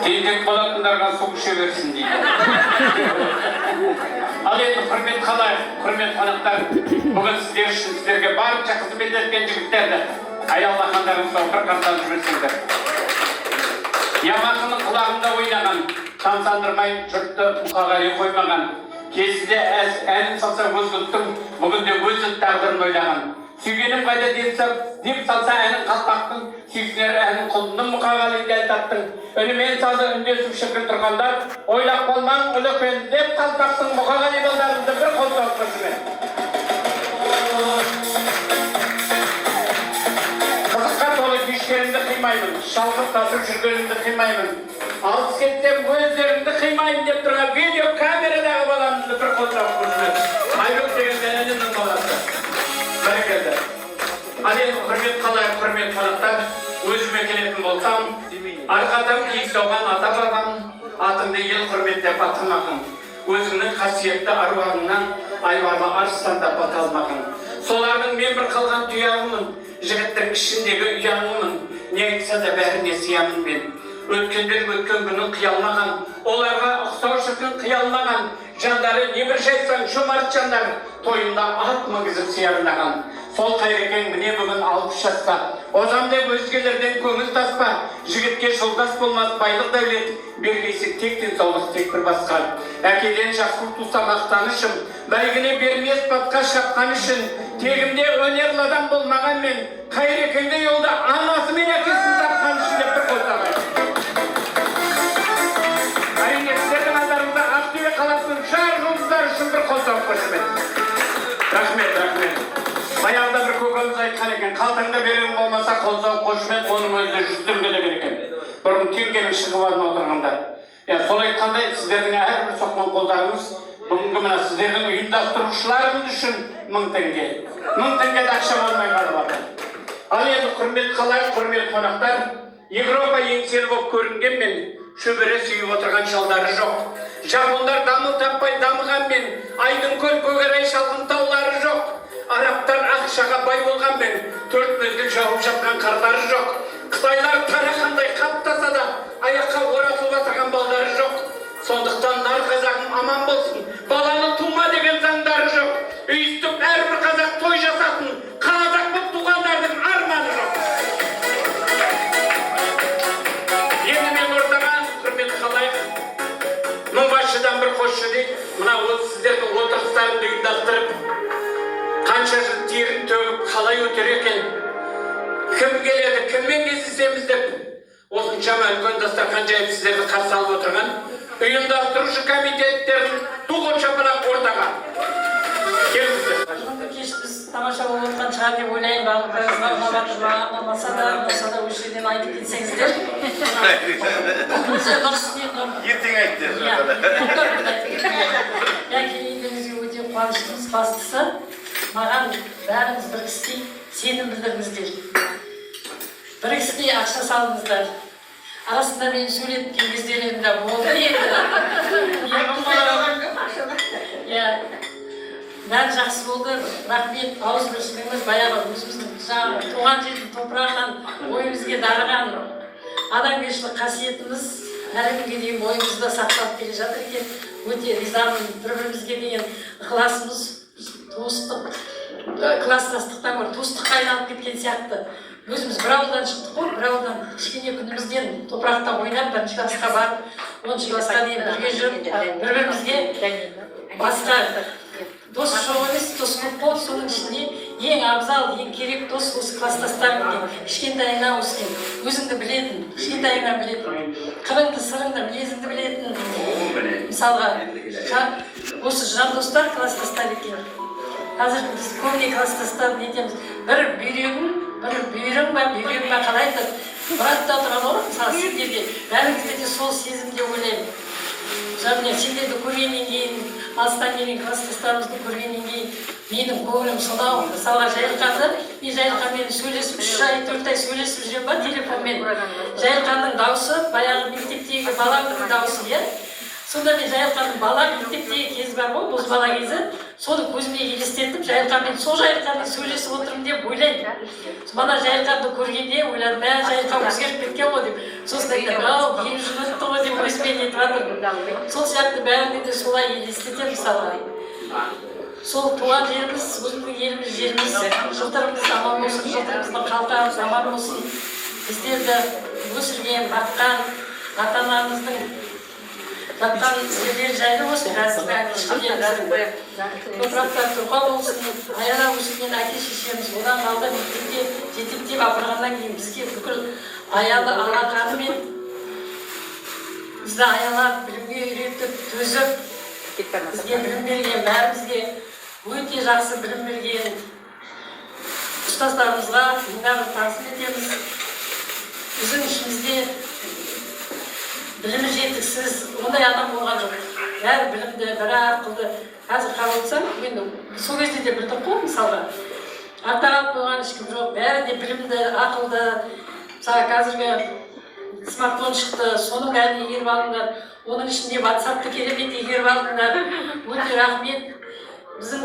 Тентек болатындарға су іше берсін дейді. Ал енді құрмет қалайық, құрмет қонақтар, бүгін сіздер үшін сіздерге барынша қызмет еткен жігіттерді аялдағандарыңызға бір қарсанып жүрсіңдер. Ямақының құлағында ойнаған, тамсандырмай жұртты мұқағали қоймаған, кезінде әнін салса өзгілттің, бүгінде өзі тағдырын ойлаған. Сүйгенім қайда деп салса әнін қалпақтың, сүйгенер әнін құлдының мұқағалиды айтаттың. Үнімен сазы үндесіп шіркін тұрғандар, ойлап болмаң ұлықпен деп қалпақтың мұқағали балдарыңды бір қолдап көрсімен. Қызыққа толы кештерімді қимаймын, шалғып тасып жүргенімді қимаймын. Алыс кетсем өздерімді қимайын деп тұрған видео камерадағы баламызды бір қолдап көрсімен. Айбек деген әнінің баласы. Бәрекелді. Ал енді құрмет қалайық, құрмет қонақтар, өзіме келетін болсам, арқатам киіз соған ата бабам, атыңды ел құрметтеп атылмақын. Өзіңнің қасиетті аруағыңнан айбарлы арыстанда баталмақын. Солардың мен бір қалған тұяғымын, жігіттің ішіндегі ұяңымын. Не айтса да бәріне сиямын мен. Өткендер өткен күнін қиялмаған, оларға ұқсау шіркін қиялмаған. Жандары не бір жайсаң жомарт жандар, тойында ат мінгізіп сиярнаған. Сол қайрекен міне бүгін 60 жаста Озам деп өзгелерден көңіл таспа, жігітке жолдас болмас байлық дәулет, бергейсек тек денсаулық тек бір басқа. Әкеден жақсылық туса мақтанышым, бәйгіне бермес батқа шапқан үшін, тегімде өнерлі адам болмаған мен, Қайрекеңде жолда анасы мен әкесін тапқан үшін деп бір қойсағай. Әрине сіздердің назарыңызда Ақтөбе қаласының жар жұлдыздары үшін бір қойсақ қойсымен. Рахмет. Баяғыда бір көкеміз айтқан екен, қалтаңда берген болмаса қолдау қошымен оның өзі жүздірге деген екен. Бұрын теңгенің шығып алып отырғанда. Сол айтқандай сіздердің әрбір соққан қолдарыңыз бүгінгі мына сіздердің ұйымдастырушыларыңыз үшін 1000 теңге. 1000 теңге де ақша болмай қалып отыр. Ал енді құрметті қалай, құрметті қонақтар, Европа еңселі болып көрінгенмен шөбере сүйіп отырған шалдары жоқ. Жапондар дамыл таппай дамығанмен айдың көл көгерай шалғын таулары жоқ. Арабтар ақшаға бай болғанмен төрт мезгіл жауып жатқан қарлары жоқ. Қытайлар тарақандай қаптаса да аяққа оратылып отырған балдары жоқ. Сондықтан нар қазағым аман болсын, баланы тума деген заңдары жоқ. Өйстіп әрбір қазақ той жасатын, қазақ болып туғандардың арманы жоқ. Енді мен ортаға құрметті қалайық, мыңбасшыдан бір қосшы дейді, мына сіздердің отырыстарыңды ұйымдастырып, қанша жыл терін төгіп қалай өтер екен, кім келеді, кіммен кездесеміз деп осыншама үлкен дастархан жайып сіздерді қарсы алып отырған ұйымдастырушы комитеттердің туғын шапалақ ортаға келіңіздер. Бүгінгі кеш біз тамаша болып отқан шығар деп ойлаймын. Барлықтарыңызға ұнамаса да осы жерден айтып кетсеңіздер. Ертең айттыңыз. Келгеніңізге өте қуаныштымыз. Бастысы маған бәріңіз бір кісідей сенім білдірдіңіздер. Бір кісідей ақша салдыңыздар. Арасында мен сөйлетіп келген кездерім де болды енді. Бәрі жақсы болды. Рахмет. Ауызбіршілігіміз баяғы өзіміздің туған жердің топырағынан ойымызге дарыған адамгершілік қасиетіміз әлі күнге дейін бойымызда сақталып келе жатыр екен. Өте ризамын. Бір-бірімізге деген ықыласымыз, туыстық, кластастықтан гөрі туыстыққа айналып кеткен сияқты. Өзіміз бір ауылдан шықтық қой, бір ауылдан кішкене күнімізден топырақта ойнап, бірінші классқа барып, 10 классқа дейін бірге жүріп, бір-бірімізге басқа дос жоқ емес, дос көп болды. Соның ішінде ең абзал, ең керек дос осы кластастарым екен. Кішкентайыңнан өскен, өзіңді білетін, кішкентайыңнан білетін, қырыңды, сырыңды, мінезіңді білетін. Мысалға, осы жан достар кластастар екен. Қазір біз көбіне кластастар нетеміз, бір бүйірің ба қалай айтады, бұратта тұрған ғой, мысалы сендерге, бәріңізде де сол сезімде ойлаймын. Және сендерді көргеннен кейін, алыстан келген кластастарымызды көргеннен кейін, менің көңілім сонау, мысалға Жайылқанды, мен Жайылқанмен сөйлесіп, 3 ай, 4 ай сөйлесіп жүрем ба телефонмен. Жайылқанның дауысы, баяғы мектептегі баламның дауысы, иә? Сонда мен Жайылқанның бала мектептегі кез бар ғой, бұл бала кезі, соны көзіме елестетіп, Жайылқанмен сол Жайылқанмен сөйлесіп отырмын деп ойлаймын. Бана Жайылқанды көргенде ойладым, Жайылқан өзгеріп кеткен ғой деп. Сосын айтам, келіп жүріпті ғой деп өзіме нетіп жатырмын. Сол сияқты бәрінде де солай елестетемін мысалы. Сол туған жеріміз, өзіміздің еліміз, жеріміз, жылтырымыз аман болсын, жылтырымыздың қалтамыз аман болсын. Біздерді өсірген, баққан, ата-анамыздың жатқан жерлер жайлы болсын, топырақтар тұрқа болсын, аяла өсірген әке-шешеміз одан қалды мектепке жетектеп апарғаннан кейін бізге бүкіл аялы алақанымен бізді аялап, білімге үйретіп, төзіп, бізге білім берген, бәрімізге өте жақсы білім берген ұстаздарымызға мынаны тағзым етеміз. Біздің ішімізде білімі жетіксіз, ондай адам болған жоқ. Бәрі білімді, бәрі ақылды. Қазір қалып отырсам, мен сол кезде де білдім ғой, мысалға. Артта қалып қойған ешкім жоқ, бәрі де білімді, ақылды. Мысалы, қазіргі смартфон шықты, соның бәрін игеріп алдыңдар. Оның ішінде WhatsApp-ты керемет игеріп алдыңдар. Өте рахмет. Біздің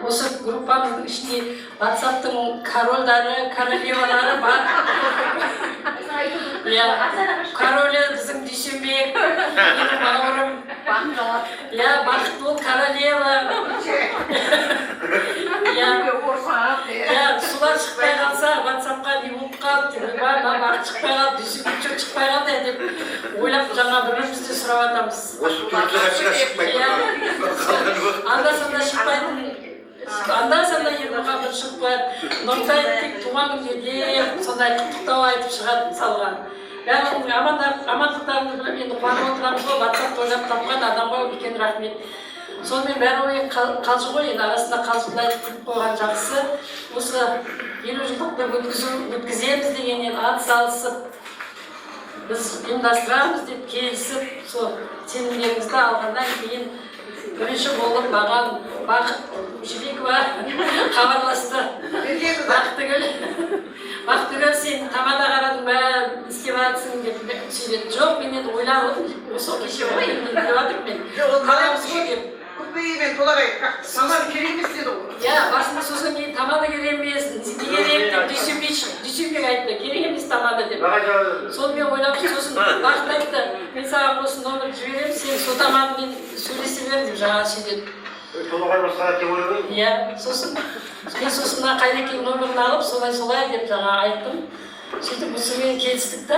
осы группамыздың ішінде WhatsApp-тың корольдары, королевалары бар. Королі біздің Дүйсенбек, менің бауырым. Бақыт бол королева. Солар шықпай қалса, WhatsApp-қа не болып қалды, бақыт шықпай қалды, дүйсенбі шықпай қалды деп ойлап жаңа бірімізді сұрап жатамыз. Осы туризмға шықпайды. Анда-санда шықпайтын. Анда-санда ернұрға бір шықпайды. Нұртайдың туған күнде сондай құттықтау айтып шығады мысалға. Бәрінің амандықтарыңды біліп енді қуанып отырамыз ғой, WhatsApp ойлап тапқан адам ғой, үлкен рахмет. Сонымен бәрі ойын қалжы ғой, енді арасында қалжылайды күліп қойған жақсы. Осы 50 жылдықты өткіземіз дегеннен ат салысып, біз ұйымдастырамыз деп келісіп, сол сенімдеріңізді алғаннан кейін бірінші болып маған Бақыт Жібекова хабарласты. Бақтыгүл, сен қамада қарадың ба, істеп жатсың деп сөйледі. Жоқ, мен енді ойланып, осы кеше ойын біліп жатырмын мен. Қаламыз ғой деп. Күтпеймен толағай, тамады керек емес деді ғой. Басында сосын мен тамады керек емес, не керек деп дүйсенбек айтты, керек емес тамады деп. Сонымен ойлап сосын Бақыт айтты, мен саған осы номер жіберемін, сен сол тамадымен сөйлесе бер деп жаңа сөйледі. Толағай басқаға деп ойлаймын. Сосын мен сосын Қайрекең номерін алып, солай деп жаңа айттым. Сөйтіп осымен келістік та,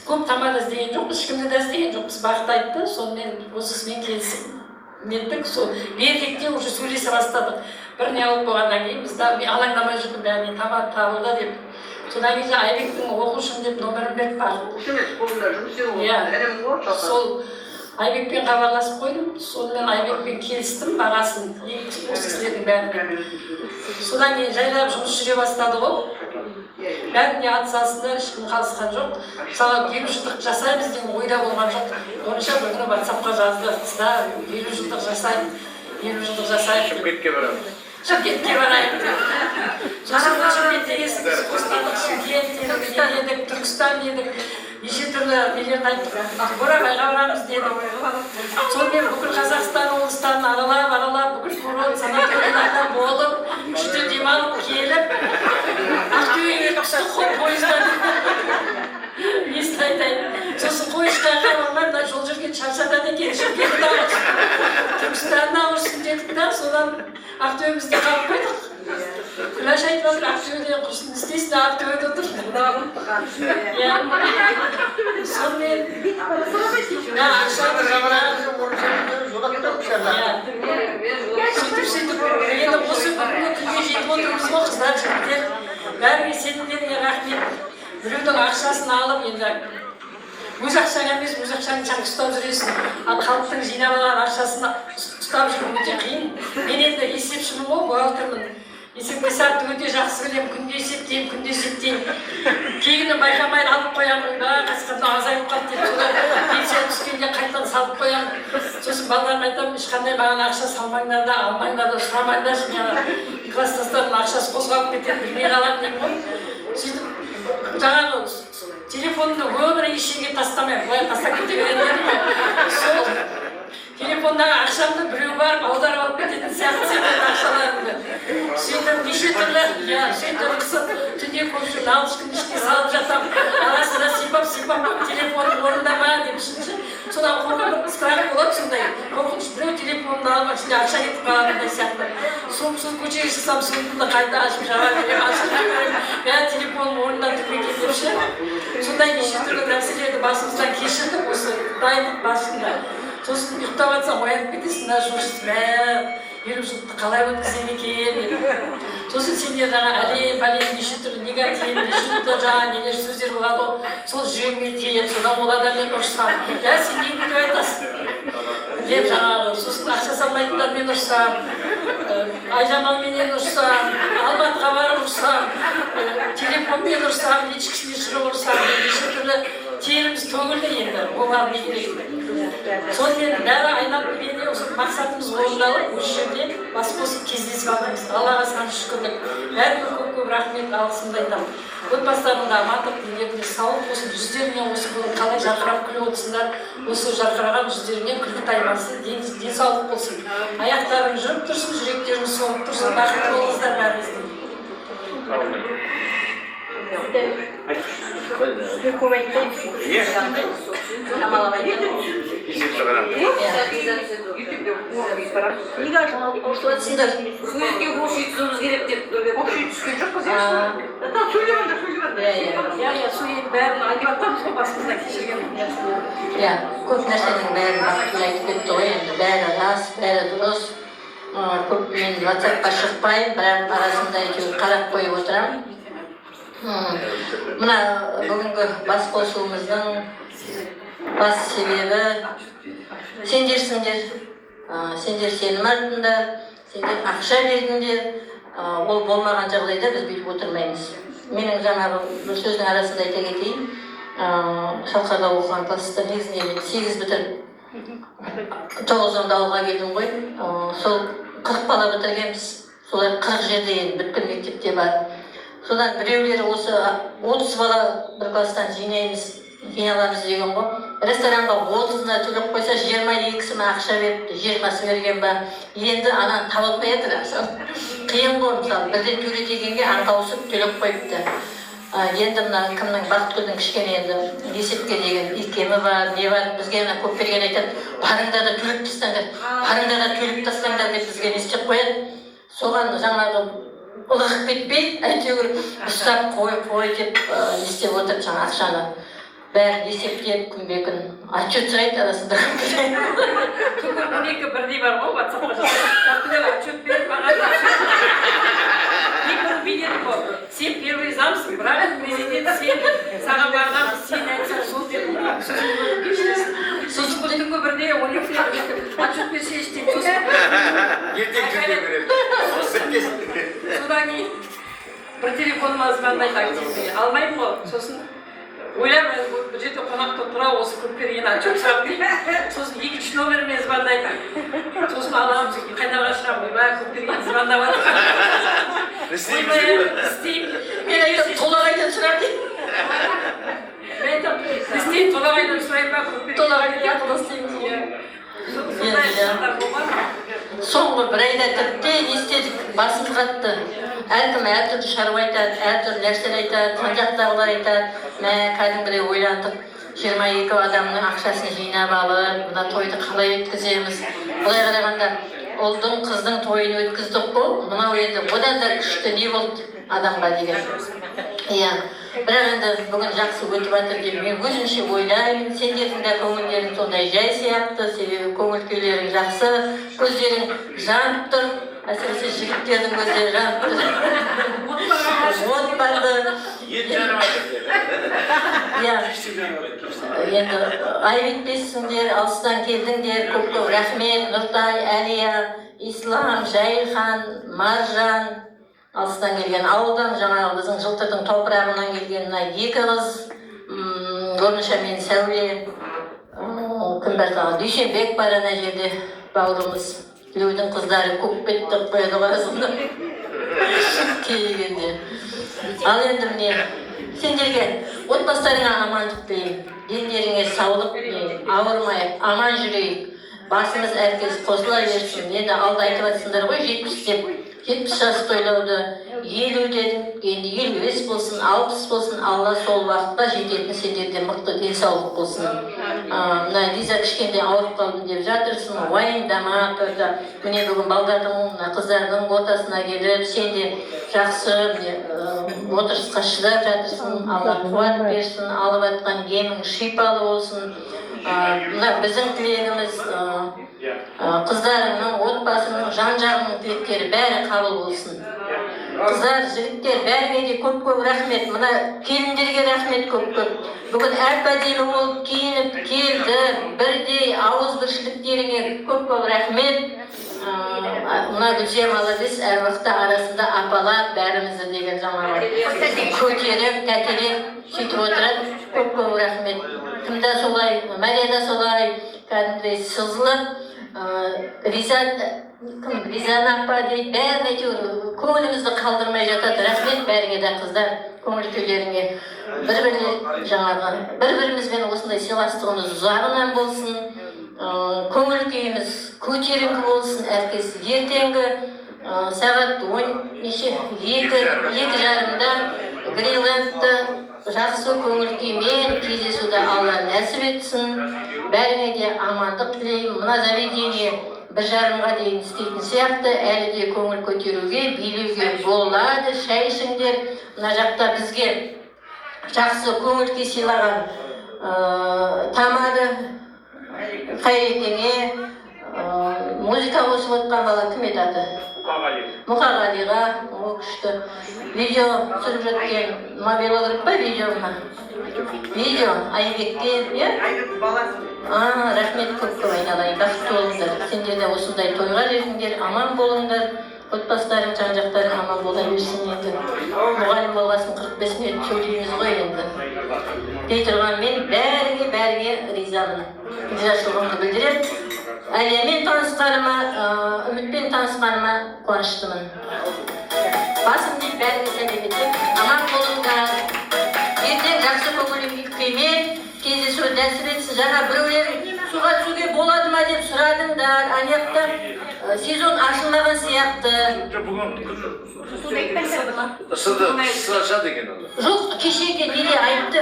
көп тамада іздеген жоқ, ешкімді де іздеген жоқпыз. Бақыт айтты, сонымен осысымен келістік. Неттік, сол беркекте уже сөйлесе бастадық. Бір не алып болғаннан кейін біз алаңдамай жүрдім, бәріне табылды деп. Содан кейін Айбектің оқушым деп номерін беріп бардым. Емес, қолында жұмыс істеп ол. Сол Айбекпен хабарласып қойдым, сонымен Айбекпен келістім бағасын, осы кісілердің бәрін. Содан кейін жайлап жұмыс жүре бастады ғой. Бәріне ат салсындар, ешкім қалысқан жоқ. Мысалы 50 жылдық жасаймыз деген ойда болған жоқ. Онша бір күні WhatsApp-қа жазды, қыздар 50 жылдық жасаймын, 50 жылдық жасаймын. Шымкентке барамын. Шымкентке барайын. Сосын Шымкентте есіміз қостадық, Шымкент едік, Түркістан едік. Неше түрлі нелерді айттық, Бурабайға барамыз дедік. Сонымен бүкіл Қазақстан облыстарын аралап, бүкіл курорт санаторийларда болып, күшті демалып келіп, Ақтөбеге түстік қой пойыздан. Несін айтайын. Сосын қойыштарға бармай, жол жүрген шаршатады екен, Шымкентті ауырсын, Түркістанды ауырсын дедік та, содан Ақтөбемізде қалып қойдық. Күләш айтып отыр, Ақтөбеде құрсын істейсің, Ақтөбеде отыр. Сонымен сөйтіп, енді осы күнге жетіп отырмыз ғой, қыздар, жігіттер. Бәріңе сенімдеріңе рахмет. Біреудің ақшасын алып, енді өз ақшаң емес, өз ақшаңды жаңа ұстап жүресің. Ал халықтың жинап алған ақшасын ұстап жүру өте қиын. Мен енді есепшімін ғой, бухгалтермін. Есеп-қисапты өте жақсы білемін, күнде есептеймін. Кейінгі байқамай алып қоямын, қасқырдан азайып қалды деп, содан пенсия түскенде қайтадан салып қоямын. Сосын балаларым айтамын, ешқандай маған ақша салмаңдар да, алмаңдар да, сұрамаңдар, класстастардың ақшасы қозғалып кетеді, білмей қалады деймін ғой. Сөйтіп, жаңағы телефонды өмірі ешкімге тастамаймын, былай тастап кете береді. Сол телефондағы ақшамды біреу барып аударып алып кететін сияқты ақшаларымды. Сөйтіп неше түрлі түнде көпшілік алып күн ішке салып жатам. Арасында сипап телефоным орында ма деп үшінші. Содан қорқып страх болады сондай. Қорқыныш біреу телефонымды алып ішінде ақша кетіп қалғандай сияқты. Соң көшеге шықсам суымды қайта ашып жаба беремін, ашып жіберемін. Бәрі телефоным орнында тұрмай кетіп ше. Сондай неше түрлі нәрселерді басымыздан кешірдік осы дайындық басында. Сосын ұйықтап жатсам оянып кетесің, шошып, 50 жылдықты қалай өткізем екен деп. Сосын сендер жаңа әлем неше түрлі негатив, неше түрлі жаңа нелер сөздер болады ғой, сол жүрегіме тиеді, содан ол адаммен ұрысам. Сен не күтіп айтасың деп жаңағы, сосын ақша салмайтындармен ұрысам, Айжамалменен ұрысам, Алматыға барып ұрысам, телефонмен ұрысам, ешкісіне шығып ұрысам, неше түрлі теріміз төгілді енді, оған не керек. Сонымен бәрі айналып келгенде осы мақсатымыз орындалып, осы жерде бас қосып кездесіп жатырмыз. Аллаға сан шүкірлік. Бәріне көп рахмет, алғысымды айтамын. Отбасыларында амандық, денелерінде саулық болсын, жүздеріне осы бүгін қалай жарқырап күліп отырсыңдар, осы жарқыраған жүздеріне күлкі таймасын, денсаулық болсын. Аяқтарың жүріп тұрсын, жүректерің соғып тұрсын, бақытты болыңыздар бәріңіздің. Көп айтты. есеп шығарамын. Осылатсыңдар. Суретке оқши түсуіміз керек деп оқши түскен жоқпыз. Иә, су енді бәрін айтып жатқанбыз ғой басымыздан кешірген. Иә, көп нәрсенің бәрін бақытын айтып кетті ғой, енді бәрі рас, бәрі дұрыс. Көп мен WhatsApp-қа шықпаймын, бірақ арасында әйтеуір қарап қойып отырамын. Мына бүгінгі бас қосуымыздың бас себебі сендерсіңдер. Сендер сенім артыңдар, сендер ақша бердіңдер. Ол болмаған жағдайда біз бүйтіп отырмаймыз. Менің жаңағы бір сөздің арасында айта кетейін. Шалқарда оқыған класста негізінде мен 8 бітіріп 9-10 ауылға келдім ғой. Сол 40 бала бітіргенбіз. Солар 40 жерде енді бүткіл мектепте бар. Содан біреулері осы 30 бала бір класстан жиналамыз деген ғой. Ресторанға 30-ына төлеп қойса 22-сі ақша беріпті, 20-сы берген ба. Енді ананы табылмай жатыр. Қиын ғой, мысалы, бірден төлетегенге аңқаусып төлеп қойыпты. Енді мына кімнің Бақытгүлдің кішкене енді есепке деген икемі бар, не бар, бізге көп берген айтады, барыңдар да төлеп тастаңдар, барыңдар да төлеп тастаңдар деп бізге не істеп қояды. Соған жаңағы ылығып кетпей, әйтеуір ұстап қой деп не істеп отыр жаңа ақшаны. Бәрін есептеп күнбе-күн отчет сұрайды арасында. Түнгі 12 бірдей бар ғой WhatsApp-та. Отчет беріп маған. Видели ғой, сен первый замсың, бірақ президент сен саған барған, сен айтсаң сол деп. Сосын түнгі бірде 12-де отчет берсе ештен сосын. Ертең түрде береді. Содан кейін бір телефоныма звондайды активный, алмаймын ғой. Сосын ойлаймын, бір жерде қонақта тұра осы көп берген отчет сұрап дейді. Сосын 2-ші номермен звондайды. Сосын аламыз, қайдарға шығамын, көп берген звондап жатыр. Мен айтам, толағайдан сұрап дейді. Мен айтам, істеймін, толағайдан сұрайын ба, көп берген. Толағайдан ақылы істейміз. Соңғы бір айда тіпті не істедік, басымыз қатты. Әркім әртүрлі шаруа айтады, әртүрлі нәрселер айтады, жан-жақтағылар айтады. Мә, кәдімгідей ойландық. 22 адамның ақшасын жинап алып, мына тойды қалай өткіземіз. Былай қарағанда ұлдың, қыздың тойын өткіздік қой, мынау енді одан да күшті не болды адамға деген. Иә, бірақ енді бүгін жақсы өтіп жатыр деп мен өзімше ойлаймын. Сендердің де көңілдерің сондай жай сияқты, себебі көңіл күйлерің жақсы, көздерің жанып тұр. Әсіресе жігіттердің көздері жанып тұр. Отпады. Енді айып етпессіңдер, алыстан келдіңдер, көп рахмет, Нұртай, Әлия, Ислам, Жайхан, Маржан, алыстан келген ауылдан, жаңағы біздің жылтырдың топырағынан келген мына 2 қыз, Горныша мен Сәуле, кім бар тағы, Дүйсенбек бар ана жерде бауырымыз. Біреудің қыздары көп бетті қойды қасында келгенде. Ал енді міне, сендерге отбасыларыңа амандық тілеймін, дендеріңе саулық тілеймін, ауырмайық, аман жүрейік, басымыз әркез қосыла берсін. Енді алда айтып жатсыңдар ғой 70 деп, 70 жас тойлауды 50 дедім, енді 55 болсын, 60 болсын, Алла сол уақытқа жететін сендерде мықты денсаулық болсын. Мына Лиза кішкенде ауырып қалдым деп жатырсың, уайымдама, міне бүгін балдардың, қыздардың ортасына келіп, сен де жақсы отырысқа шыдап жатырсың, Алла қуат берсін, алып жатқан емің шипалы болсын. Мына біздің тілегіміз қыздарыңның, отбасының, жан-жағының тілектері бәрі қабыл болсын. Қыздар, жігіттер, бәріне де көп-көп рахмет. Мына келіндерге рахмет көп-көп. Бүгін әп-әдемі болып киініп келді, бірдей ауызбіршіліктеріңе көп-көп рахмет. Мына Гүлжия молодец, әр уақытта арасында апалап бәрімізді деген жаңағы көтеріп, тәтелеп сөйтіп отырады. Көп-көп рахмет. Кімда солай, Марияда солай, кәдімгідей сызылып, Ризан апа дейді, бәрін әйтеуір көңілімізді қалдырмай жатады. Рахмет бәріңе де қыздар, көңіл күйлеріңе. Бір-бірімізбен осындай сыйластығымыз ұзағынан болсын, көңіл күйіміз көтеріңкі болсын, әркез ертеңгі сағат 2:30-да Гринлендті жақсы көңіл күймен кездесуді Алла нәсіп етсін. бәріңе де амандық тілеймін. Мына заведение 1:30-ға дейін істейтін сияқты, әлі де көңіл көтеруге, билеуге болады. Шай ішіңдер. Мына жақта бізге жақсы көңіл сыйлаған Тамады Қайекеңе музыка қосып отқан бала кім еді аты? Мұқағалиға, ол күшті видео түсіріп жатқан, мобило керек па видеоға? Видео, Айбекке, иә? Айбек баласы. Рахмет көп айналайын, бақытты болыңдар. Сендер де осындай тойға жетіңдер, аман болыңдар. Отбасыларың, жан-жақтарың аман бола берсін енді. Мұғалім болғасын 45 минут сөйлейміз ғой енді. Дей тұрған мен бәріңе ризамын. Ризашылығымды білдірем. Әлиямен танысқаныма, үмітпен танысқаныма қуаныштымын. Басым деп бәріңе сәлем етем. Аман болыңдар. Ертең жақсы көңіл күймен кездесу нәсіп етсін. Жаңа біреулер суға түсуге болады ма деп сұрадыңдар. Анаяқта сезон ашылмаған сияқты. Сылаша деген ол. Жоқ, кешеге неде айтты.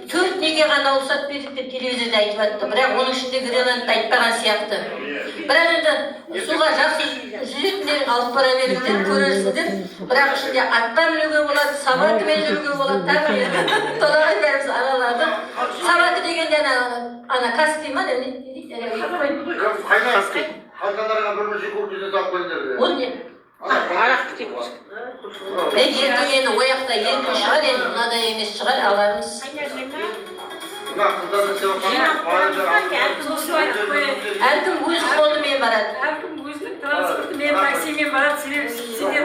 Төрт неге ғана ұлсат бердік деп телевизорда айтып жатты. Бірақ оның ішінде Гренландты айтпаған сияқты. Бірақ енді суға жақсы жүретіндер алып бара беріңдер, көрерсіңдер. Бірақ ішінде атқа мінуге болады, сабатымен жүруге болады. Тағы толағай бәріміз аралады. Сабаты дегенде ана каспий ма? Халқаларға бір көктеде тап қойыңдар. Ол не? Арақты деп осы. Ертең енді ояқта еркін шығар, енді мынадай емес шығар, аларымыз. Әркім өз қолымен барады. Әркім өзінің транспорты мен таксимен барады. Сендер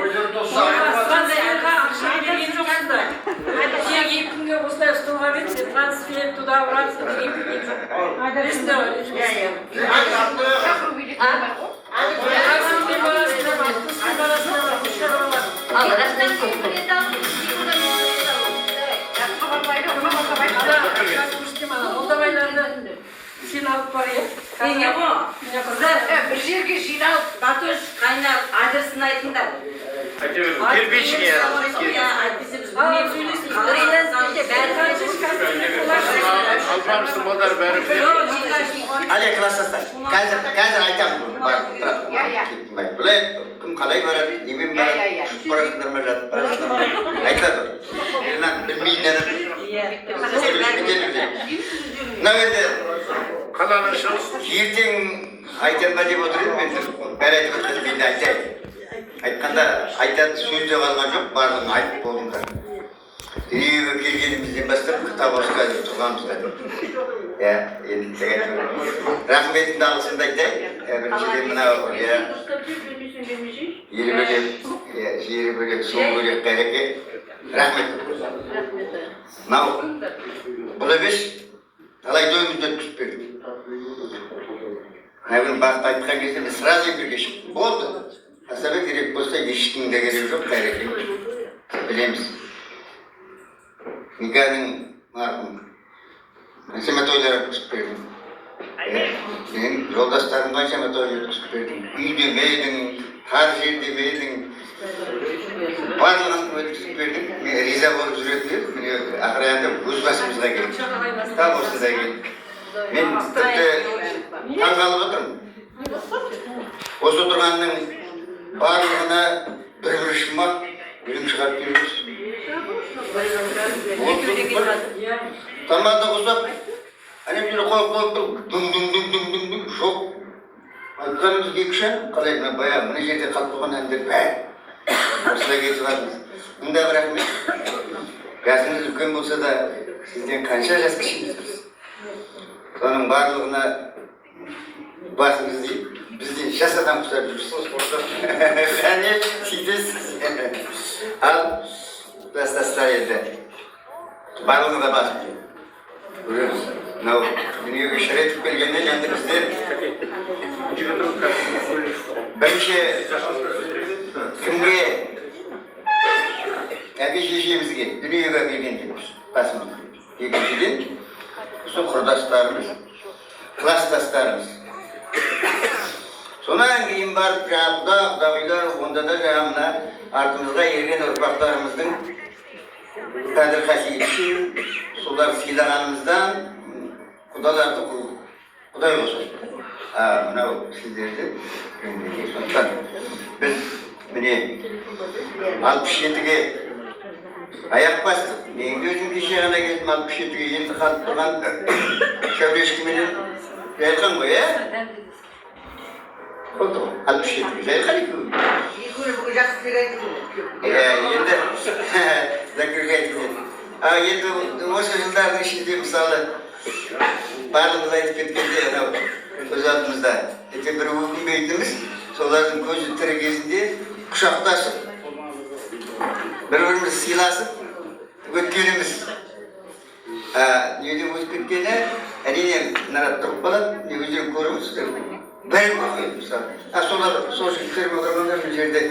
қандай жерға ақша берген жоқсыңдар. Тек 2 күнге осылай ұстауға бет, сен трансфер туда барасың деген күнге жоқ. Білесіңдер ғой? Таксимен барасыңдар, автобуспен барасыңдар, қошқа барасыңдар. Ал, рахмет көп. Молдавайларды сен алып барайын. Қыздар, бір жерге жиналып, батөш қайнап, адресін айтыңдар. Кирпичке. Алпамыстың балдары бәрі. Але класстастар, қазір айтамын. Білай, кім қалай барады, немен барады, жүріп барасыңдар ма, жатып барасыңдар ма, айтылады. Білмейді. Мынау енді Қаланың шығыс. ертең айтам ба деп отырмын, мен бәрі айтып отқан мен де айтайын. Айтқанда айтатын сөз де қалған жоқ, барлығын айтып болыңдар. Дүниеге келгенімізден бастап кітап осы қазір тұрғанымызда. Енді рахметімді алғысымды айтайын. Біріншіден мынау елі бөлек, жері бөлек, суы бөлек қайреке. Рахмет. Мынау бұл емес, талай тойымызды өткізіп бердік. Бүгін бақыт айтқан кезде біз сразу бірге шықтық. Болды. Асаба керек болса ешкінің де керек жоқ, қайреке. Білеміз. Никаның марқұм. Қаншама тойлар өткізіп бердім. Мен жолдастарым қаншама тойлар өткізіп бердім. Үй демедің, тар жер демедің. Барлығын өткізіп бердім. Мен риза болып жүретіндер. Ақыраяғында өз басымызға келдім. Тап осында келдім. Мен тіпті таңғалып отырмын. Осы отырғанның барлығына бір шумақ өлім шығарып береміз. Тамада қосап, әнемдері қойып дүң жоқ. Айтқанымыз 2 ән, қалай баяғы мына жерде қалып қойған әндер бәрі. Осылай кетіп жатырмыз. Мұнда бір рахмет. Жасыңыз үлкен болса да, сізден қанша жас кішіміз біз. Соның барлығына басыңыз дейіп, бізден жас адам құсап жүрсіңіз. Және сөйтесіз. Ал класстастар енді барлығына басып көреміз. Мынау дүниеге шыретіп келгенде енді біздер бірінші кімге әке-шешемізге дүниеге келгенде басымыз. Екіншіден сол құрдастарымыз, класстастарымыз. Сонан кейін барып құдағилар, онда да жаңа артымызға ерген ұрпақтарымыздың қадір қасиетін солар сыйлағанымыздан құдаларды Құдай болсын. Мынау сіздерді сондықтан біз міне 67-ге аяқ бастық. Мен өзім кеше ғана келдім 67-ге енді қалып тұрған шәурешкіменен жайқан ғой, Болды ғой, 67-ге жайқан екеуі. Екеуі бүгін жақсы тілек айтып Енді зәкірге айтып енді осы жылдардың ішінде мысалы барлығымыз айтып кеткенде анау өз алдымызда бір өкінбейтініміз солардың көзі тірі кезінде құшақтасып бір-бірімізді сыйласып өткеніміз неден өтіп кеткені әрине мына тұрып қалады өздерің көріңіздер бәрі оқиды мысалы солар сол жігіттер отырғандар мына жерде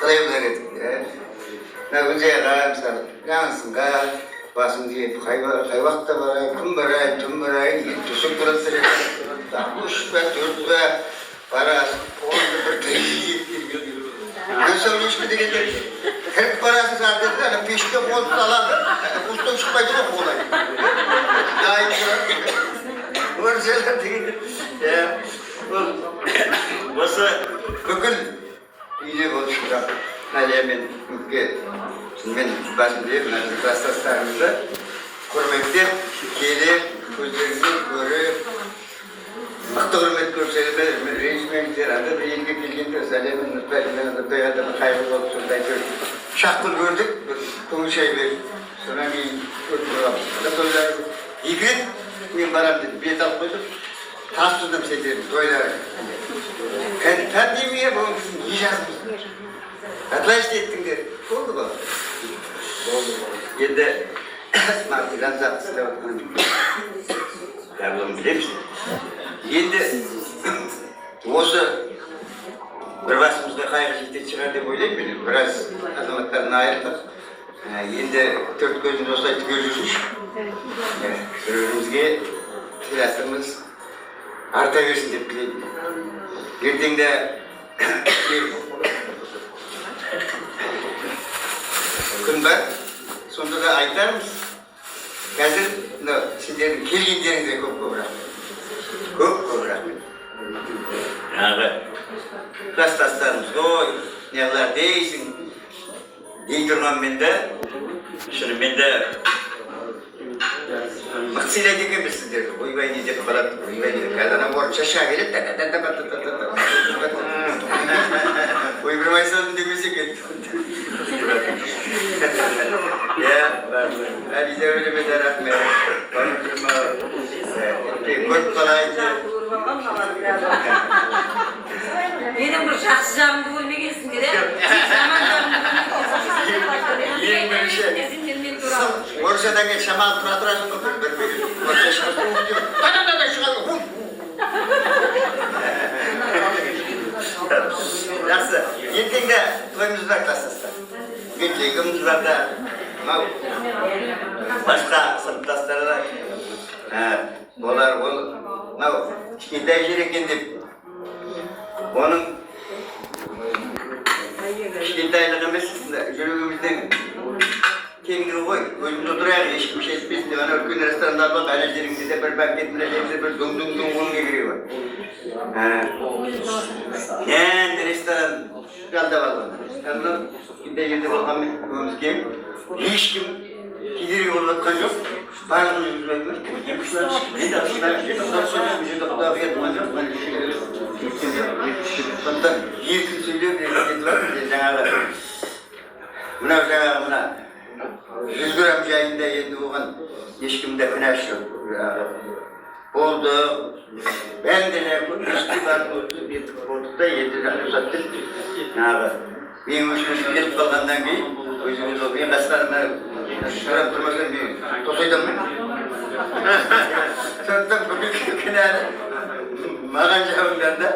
қалай болар еді мына өзайға мысалы жаңсынға басын жеп қай уақытта барайын күн барайын түн барайын түсіп тұрады үш па төрт па барасың қолыңды бір сәулешкі дегенде кіріп барасың сағатта ана пешке қолды салады уыстан шықпайды ғой қолай дайын тұрады көрселер дегенде осы бүкіл үйде болып шыққан әлия мен үмітке шынымен басымды иіп мына класстастарымызды құрметтеп келіп көздеріңізден көріп мықты құрмет көрсетіп ренжімеңіздер анда бір елге келгенде сәлемін нұртайға да қайырлы болып сондай бір шақтын көрдік бір көңіл шай беріп содан кейін көріп тұрғанбыз екі рет мен барамын деп бет алып қойдым тас тұздым сендердің тойларың пандемия бұл біздің не жазымыз қалай істеттіңдер болды ғой енді мартидан зат істеп отқан барлығын білеміз енді осы бір басымызға қайғы жететін шығар деп ойлаймын мен біраз азаматтардан айырдық енді төрт көзіміз осылай түгел жүрсінші бір-бірімізге сыйластығымыз арта берсін деп тілеймін ертеңде күн бар сонда да айтармыз қазір сендердің келгендеріңізге көп рахмет көп рахмет жаңағы класстастарымыз ғой неғылар дейсің дей тұрғанмен де шынымен де мықты сыйлайды екенбіз сіздерді ойбай не деп қалады ойбай не қазір ана орысша шыға келеді ойбырмай салдым демесе екен әлиде өлеме рахмет көріп қалайын менің бір жақсы жағымды көрмегенсіңдер орысшадан кейін шамалы тұра тұрасың ғой бір орысша шығасың жақсы ертеңде тойымыз бар класстастар ертегіміз бар да мынау басқа сыныптастары олар ол мынау кішкентай жер екен деп оның кішкентайлығы емес жүрегіміздің кеңдігі ғой өзіміз отырайық ешкім шешпесін деп ана үлкен ресторандарды алып ана жеріңде де бір бәкет мына жеріңде бір дөң-дөң оның керек бар енді ресторан жалдап алған рестораннан кішкентай жерде болғанмен көңіліміз кең ешкім кедергі болып жатқан жоқ барлығын сондықтан еркін сөйлеу жаңағы мынау жаңағы мына 100 грамм жайында енді оған ешкімде кінәсі жоқ болды бәрінде ешкі бар беттік болдық та енді рұқсат деп жаңағы мен өзіміз кетіп қалғаннан кейін өзіміз ол мен қасқарына шығарап тұрмасам мен тосайдамын сондықтан бүкіл кінәні маған жауыңдар да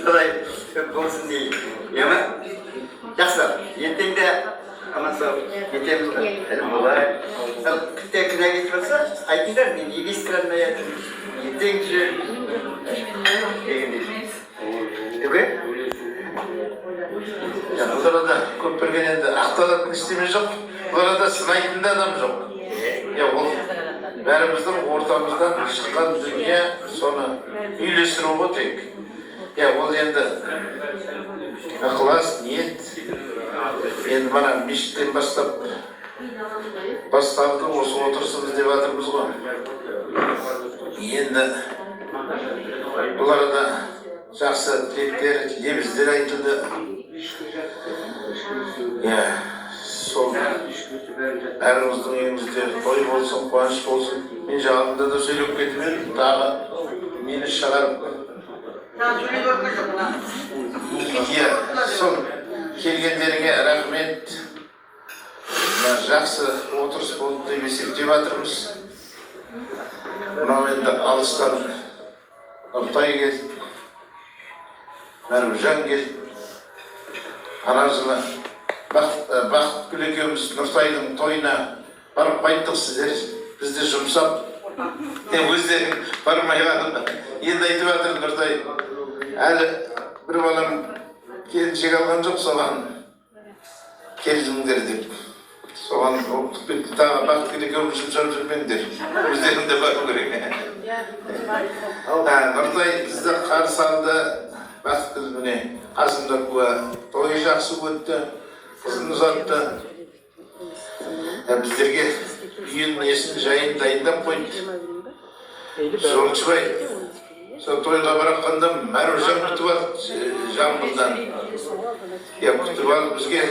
солай болсын дейін иә ма жақсы ертеңде аман сау кетеміз ғой сәлем болайық тіпті кінә кетіп жатса айтыңдар мен неге естіғанын айтып ертең жүреміз дегендей түге бұл арада көп берген енді ақталатын ештеме жоқ бұл арада сынайтын да адам жоқ ол бәріміздің ортамыздан шыққан дүние соны үйлестіру ғой тек. Ол енді ықылас, ниет. Енді мана мешіттен басталды осы отырысымыз деп жатырмыз ғой. Енді бұл арада жақсы тілектер, лебіздер айтылды. Сол бәріміздің үйімізде той болсын, қуаныш болсын. Мен жағымда да сөйлеп кетіп тағы мені шығарып. Сол келгендеріңе рахмет. Жақсы отырыс болды деп есептеп жатырмыз. Мынау енді алыстан Нұртай келді, Мәрімжан келді. Ана жылы Бақытгүл екеуміз Нұртайдың тойына барып қайттық, сіздер бізді жұмсап, өздерің бармай қалды. Енді айтып жатыр Нұртай, әлі бір балам келіншек алған жоқ, соған келдіңдер деп. Соған тағы Бақытгүл екеуміз жұмсап жүрмеңдер, өздерің де бару керек. Нұртай бізді қарсы алды. Бақытгүл міне қасымда куә, тойы жақсы өтті. Қызын ұзатты. Біздерге үйін несін жайын дайындап қойды. Жолшыбай, сол тойға бараққанда Мәрімжан күтіп алды Жамбылдан. Күтіп алып бізге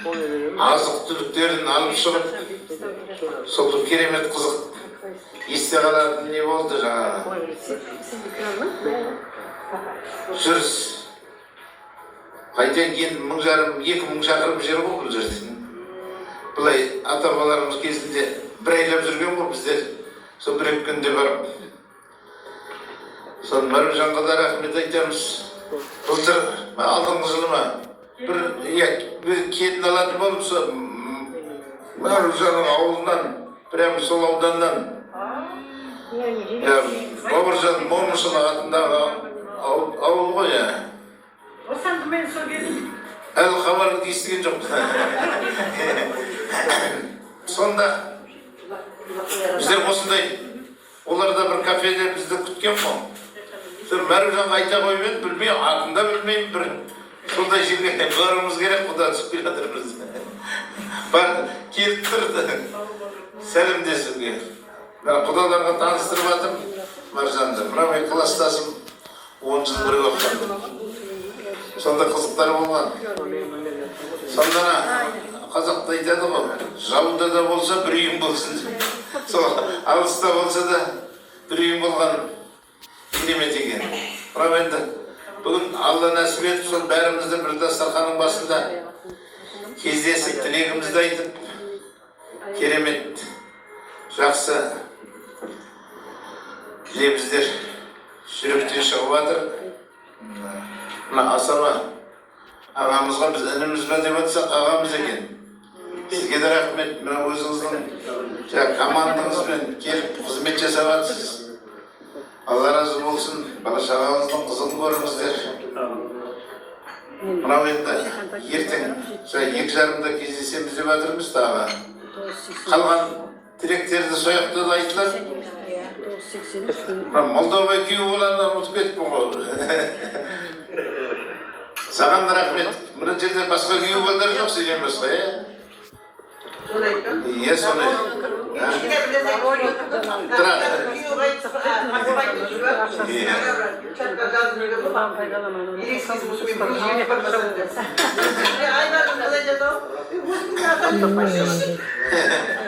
азық түліктерін алып шығып, сол керемет қызық есте қалатын не болды жаңағы. Жүріс. Қайтен кейін 1000-2000 шақырым жер ғой бұл жерден. Бұлай ата-бабаларымыз кезінде бір айлап жүрген ғой біздер. Сол бір күнде барып. Сол Мәрімжанға да рахмет айтамыз. Былтыр алдыңғы жылы ма бір келін алатын болып сол Мәрімжанның ауылынан, прямо сол ауданнан Бауыржан Момышұлы атындағы ауыл ғой. Осанды мен сол келдім. Әлі хабарды естіген жоқ. Сонда біздер осындай, олар да бір кафеде бізді күткен ғой. Мәрімжанға айта қоймен, білмей, артында білмеймін, бір сондай жерге баруымыз керек, құда түсіп келе жатырмыз. Бар, келіп тұрды, сәлемдесуге. Құдаларға таныстырып жатырмын Маржанды. Мына мен класстасым 10 жыл бірге оқыған. Сонда қызықтар болған. Сонда қазақта айтады ғой, жауда да болса бір үйің болсын. Сол алыста болса да бір үйің болған керемет екен. Бірақ енді бүгін Алла нәсіп етіп, сол бәрімізді бір дастарханның басында кездесіп, тілегімізді айтып, керемет, жақсы лебіздер жүректен шығып жатыр. Мына Асаба ағамызға біз ініміз бе деп айтсақ ағамыз екен. Сізге де рахмет, мына өзіңіздің командаңызбен келіп қызмет жасап жатсыз. Алла разы болсын, бала-шағаңыздың қызын көріңіздер. Мынау енді ертең 2:30-да кездесеміз деп жатырмыз тағы. Қалған тілектерді сояқта да айтылады. Молдова күйеу болғанда ұмытып кетіппін ғой. Саған рахмет. Мына жерде басқа күйеу балдар жоқ сенен басқа, Иә, соны.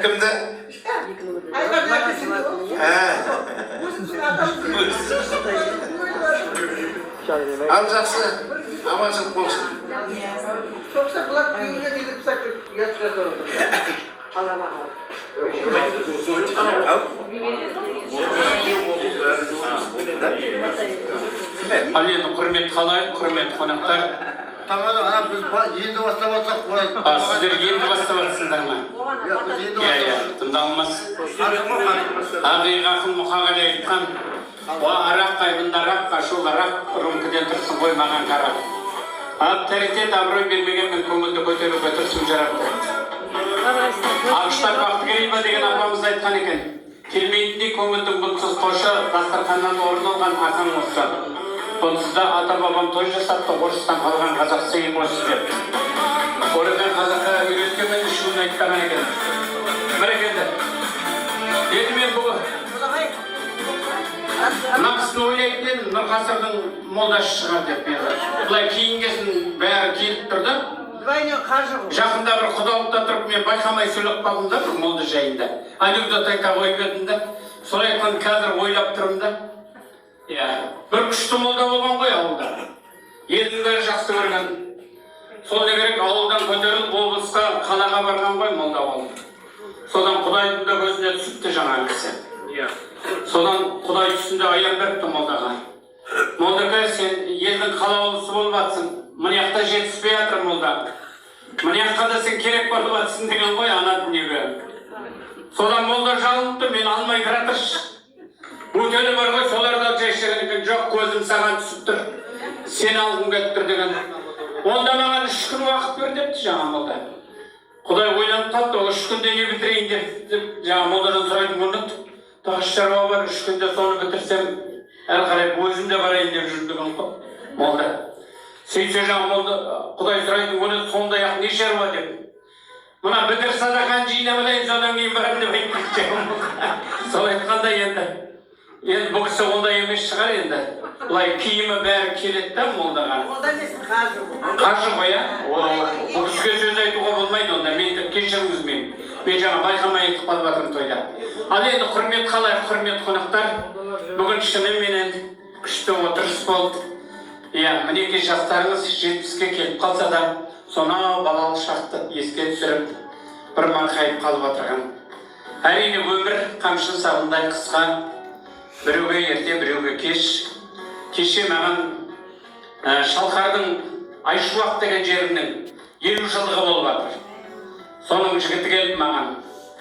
Кімді? Ал жақсы, аманшылық болсын. Çoksa kulak büyüğüne gidip sakın yatırdı. Ал енді құрметті қалайық, құрметті қонақтар. Biz енді бастап жатсақ болады. Сіздер енді бастап жатсыздар ма? Иә, тыңдалмас. Ағиық ақын Мұқағали айтқан, арақ қайбында раққа, шул арақ рүмкіден тұрсын қоймаған қарап. Авторитет абырой бермегенмен көңілді көтеріп отырсын жарапты. Ақштар Бақтыгереева деген апамыз айтқан екен. келмейтіндей көңілдің бұнсыз қошы дастарханнан орын алған атаң осы. Бұнсызда ата-бабам той жасапты, орыстан қалған қазақсы емесі деп. Орыдан қазаққа үйреткенмен шуын айтпаған екен. Бәрекелді. Енді мен бұл нақысын ойлайтын нұр ғасырдың молдасы шығар деп еді. Бұлай кейінгесін бәрі келіп тұрды. Жақында бір құдалықта тұрып мен байқамай сөйлеп қалдым да бір молды жайында. Анекдот айта қойып едім да. Солай айтқан қазір ойлап тұрмын да. Бір күшті молда болған ғой ауылда. Елдің бәрі жақсы көрген. Сол не керек ауылдан көтеріліп облысқа қалаға барған ғой молда болды. Содан Құдайдың да көзіне түсіпті жаңа кісі. Содан Құдай түсінде аян беріпті молдаға. Молдаға сен елдің қалаулысы болып атсың. Мынаяқта жетіспей жатыр молда. Мынаяққа да сен керек болып атсың деген ғой ана дүниеге. Содан молда жалыныпты, мен алмай кіратыршы. Өтелі бар ғой, соларда жайшырын екен, жоқ көзім саған түсіп тұр. Сен алғым келіп тұр деген. Онда маған 3 күн уақыт бер депті жаңа молда. Құдай ойланып қалды, 3 күнде не бітірейін деп жаңа молдадан сұрайтын көрінді. Тағы шаруа бар, 3 күнде соны бітірсем, әрі қарай өзім де барайын деп жүрдігім молда. Сөйтсе жаңа молда Құдай сұрайтын көрінді, сондай ақ не шаруа деп. Мына бітір садақаны жинамайын, содан кейін барам деп айтып сол айтқанда енді бұл кісі ондай емес шығар енді. Бұлай киімі бәрі келеді да молдаға. Қажы ғой, бұл кісіге сөз айтуға болмайды онда. Мен кешіріңіз мен жаңа байқамай айтып қалып жатырмын тойда. Ал енді құрмет қалай, құрмет қонақтар, бүгін шыныменен күшті отырыс болды. Мінеке жастарыңыз 70-ке келіп қалса да, сонау балалық шақты еске түсіріп, бір маңқайып қалып отырған. Әрине өмір қамшы сабындай қысқа, біреуге ерте, біреуге кеш. Кеше маған Шалқардың Айшуақ деген жерімнің 50 жылдығы болып жатыр. Соның жігіті келіп маған,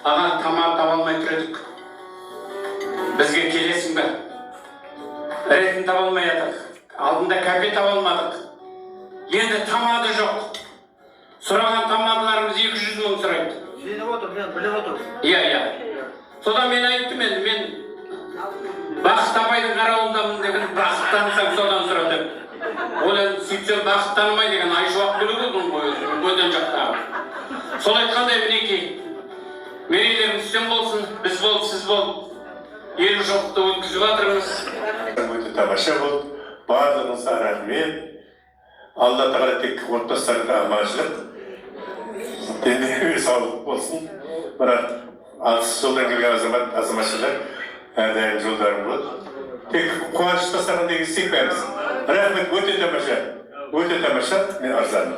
аға тамақ таба алмай тұр едік. Бізге келесің бе? Ретін таба алмай жатыр. Алдында кәпе таба алмадық. Енді тамады жоқ. Сұраған тамадыларымыз 200 мың сұрайды. Сеніп отыр, мен біліп отыр. Содан мен айттым енді, мен Бақыт апайдың қарауындамын деген, бақыттансаң содан сұра деп. Ол енді сөйтсем бақыттанмай деген Айшуақ білуді бұның көден жақтағы. Сол айтқандай мінекей, мерейлеріңіз үстем болсын, біз болып, сіз болып, ел жоқты өткізіп жатырмыз. Өте тамаша болды. Барлығыңызға рахмет. Алла тағала тек отбасыларға аманшылық, денеге саулық болсын. Бірақ алыс жолдан келген азаматшылар әрдайым жолдарым болады. Тек қуаныш тастаған деген секпәміз. Рахмет, өте тамаша. Өте тамаша, мен арзаным.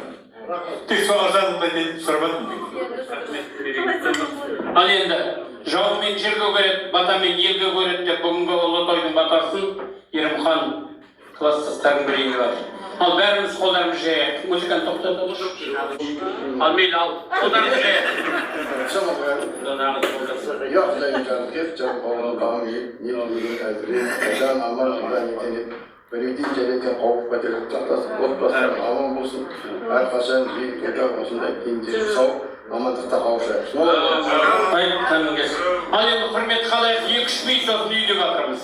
Тек сол арзанымда деп сұрабадым. Ал енді жауымен жерге көреді, батамен елге көреді деп бүгінгі ұлы тойдың батасын Ерімхан кластастардың бірейіне бар. Ал бәріміз қолдарымыз жайық. Музыканы тоқтатып жүр. Ал мейлі ал, қолдарымыз жайық. Yok, canım hep canım oğlan bağım yiyip әзірен жан аман жыдан етеніп біреуден жәлетен қауып көтеріп жақтасып отбасылар аман болсын. Әрқашан жиын тойлар осындай пенде сау амандықта қауышайық. Ал енді құрмет қалайық, 2-3 бей сосын үйде батырмыз.